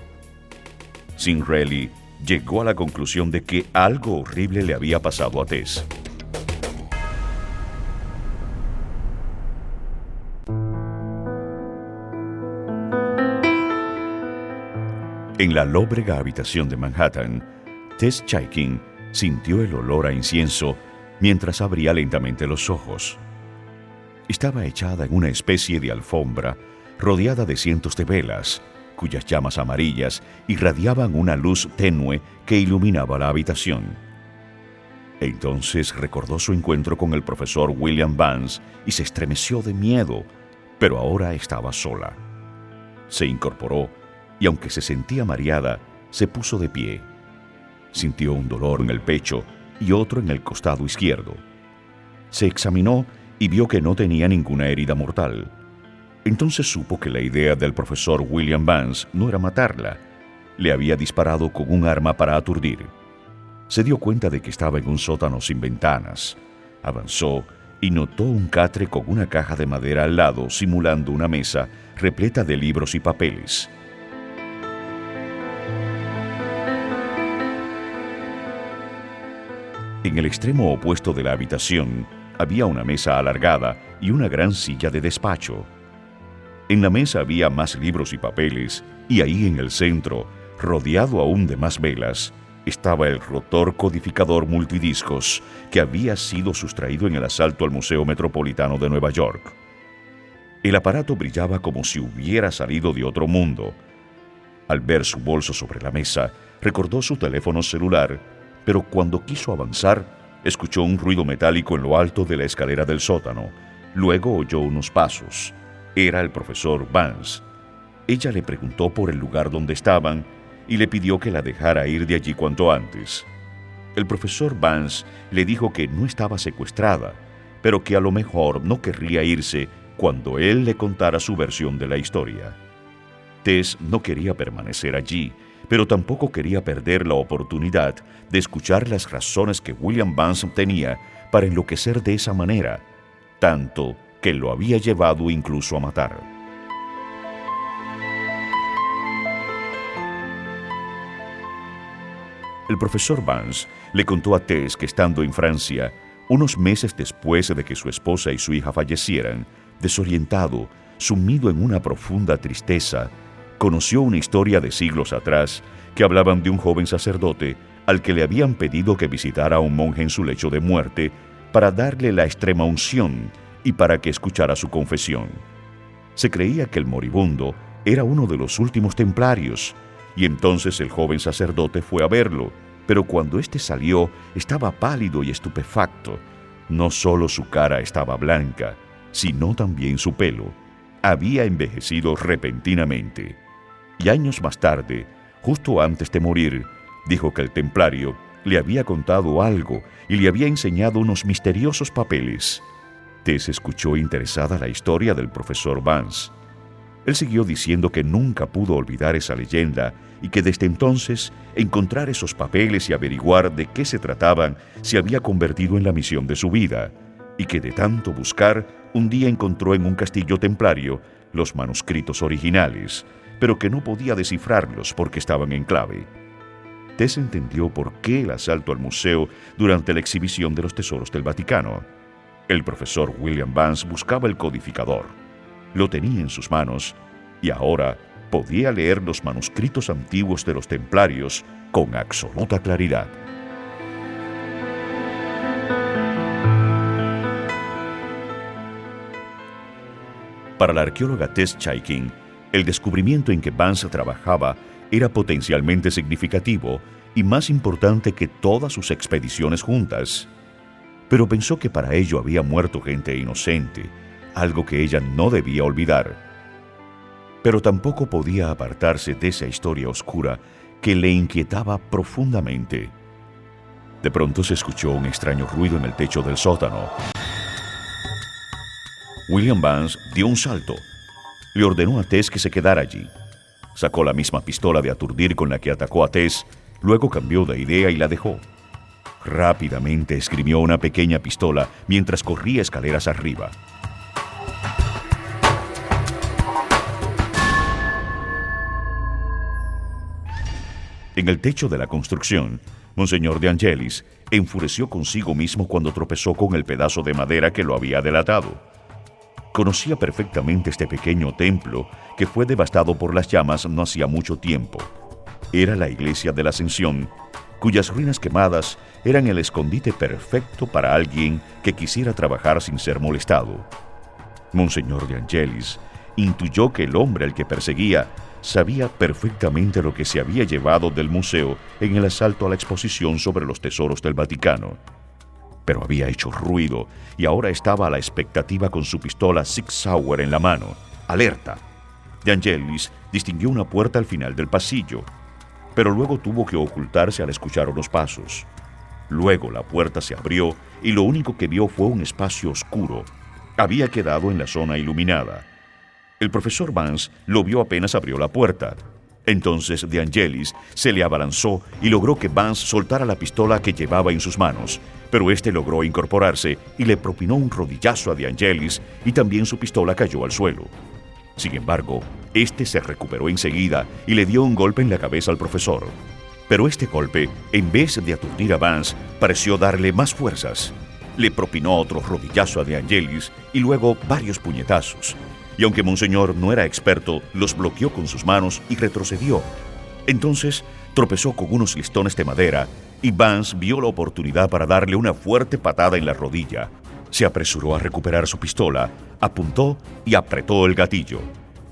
Sinrelli llegó a la conclusión de que algo horrible le había pasado a Tess. En la lóbrega habitación de Manhattan, Tess Chaikin sintió el olor a incienso mientras abría lentamente los ojos. Estaba echada en una especie de alfombra rodeada de cientos de velas, cuyas llamas amarillas irradiaban una luz tenue que iluminaba la habitación. Entonces recordó su encuentro con el profesor William Vance y se estremeció de miedo, pero ahora estaba sola. Se incorporó y aunque se sentía mareada, se puso de pie. Sintió un dolor en el pecho y otro en el costado izquierdo. Se examinó y vio que no tenía ninguna herida mortal. Entonces supo que la idea del profesor William Vance no era matarla. Le había disparado con un arma para aturdir. Se dio cuenta de que estaba en un sótano sin ventanas. Avanzó y notó un catre con una caja de madera al lado, simulando una mesa repleta de libros y papeles. En el extremo opuesto de la habitación había una mesa alargada y una gran silla de despacho. En la mesa había más libros y papeles, y ahí en el centro, rodeado aún de más velas, estaba el rotor codificador multidiscos que había sido sustraído en el asalto al Museo Metropolitano de Nueva York. El aparato brillaba como si hubiera salido de otro mundo. Al ver su bolso sobre la mesa, recordó su teléfono celular, pero cuando quiso avanzar, escuchó un ruido metálico en lo alto de la escalera del sótano. Luego oyó unos pasos. Era el profesor Vance. Ella le preguntó por el lugar donde estaban y le pidió que la dejara ir de allí cuanto antes. El profesor Vance le dijo que no estaba secuestrada, pero que a lo mejor no querría irse cuando él le contara su versión de la historia. Tess no quería permanecer allí, pero tampoco quería perder la oportunidad de escuchar las razones que William Vance tenía para enloquecer de esa manera, tanto que lo había llevado incluso a matar. El profesor Vance le contó a Tess que estando en Francia, unos meses después de que su esposa y su hija fallecieran, desorientado, sumido en una profunda tristeza, conoció una historia de siglos atrás que hablaban de un joven sacerdote al que le habían pedido que visitara a un monje en su lecho de muerte para darle la extrema unción y para que escuchara su confesión. Se creía que el moribundo era uno de los últimos templarios, y entonces el joven sacerdote fue a verlo, pero cuando éste salió estaba pálido y estupefacto. No solo su cara estaba blanca, sino también su pelo. Había envejecido repentinamente. Y años más tarde, justo antes de morir, dijo que el templario le había contado algo y le había enseñado unos misteriosos papeles. Tess escuchó interesada la historia del profesor Vance. Él siguió diciendo que nunca pudo olvidar esa leyenda y que desde entonces encontrar esos papeles y averiguar de qué se trataban se había convertido en la misión de su vida, y que de tanto buscar, un día encontró en un castillo templario los manuscritos originales, pero que no podía descifrarlos porque estaban en clave. Tess entendió por qué el asalto al museo durante la exhibición de los tesoros del Vaticano. El profesor William Vance buscaba el codificador. Lo tenía en sus manos y ahora podía leer los manuscritos antiguos de los templarios con absoluta claridad. Para la arqueóloga Tess Chaikin, el descubrimiento en que Vance trabajaba era potencialmente significativo y más importante que todas sus expediciones juntas. Pero pensó que para ello había muerto gente inocente, algo que ella no debía olvidar. Pero tampoco podía apartarse de esa historia oscura que le inquietaba profundamente. De pronto se escuchó un extraño ruido en el techo del sótano. William Vance dio un salto. Le ordenó a Tess que se quedara allí. Sacó la misma pistola de aturdir con la que atacó a Tess, luego cambió de idea y la dejó. Rápidamente esgrimió una pequeña pistola mientras corría escaleras arriba. En el techo de la construcción, Monseñor de Angelis enfureció consigo mismo cuando tropezó con el pedazo de madera que lo había delatado. Conocía perfectamente este pequeño templo que fue devastado por las llamas no hacía mucho tiempo. Era la iglesia de la Ascensión, cuyas ruinas quemadas eran el escondite perfecto para alguien que quisiera trabajar sin ser molestado. Monseñor de Angelis intuyó que el hombre al que perseguía sabía perfectamente lo que se había llevado del museo en el asalto a la exposición sobre los tesoros del Vaticano. Pero había hecho ruido y ahora estaba a la expectativa con su pistola Sig Sauer en la mano, alerta. De Angelis distinguió una puerta al final del pasillo, pero luego tuvo que ocultarse al escuchar unos pasos. Luego la puerta se abrió y lo único que vio fue un espacio oscuro. Había quedado en la zona iluminada. El profesor Vance lo vio apenas abrió la puerta. Entonces De Angelis se le abalanzó y logró que Vance soltara la pistola que llevaba en sus manos, pero este logró incorporarse y le propinó un rodillazo a De Angelis y también su pistola cayó al suelo. Sin embargo, este se recuperó enseguida y le dio un golpe en la cabeza al profesor. Pero este golpe, en vez de aturdir a Vance, pareció darle más fuerzas. Le propinó otro rodillazo a De Angelis y luego varios puñetazos. Y aunque Monseñor no era experto, los bloqueó con sus manos y retrocedió. Entonces tropezó con unos listones de madera y Vance vio la oportunidad para darle una fuerte patada en la rodilla. Se apresuró a recuperar su pistola, apuntó y apretó el gatillo.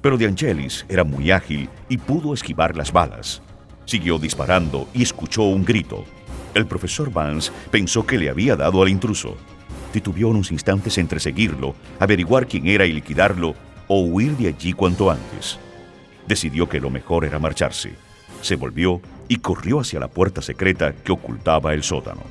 Pero De Angelis era muy ágil y pudo esquivar las balas. Siguió disparando y escuchó un grito. El profesor Vance pensó que le había dado al intruso. Titubeó unos instantes entre seguirlo, averiguar quién era y liquidarlo, o huir de allí cuanto antes. Decidió que lo mejor era marcharse. Se volvió y corrió hacia la puerta secreta que ocultaba el sótano.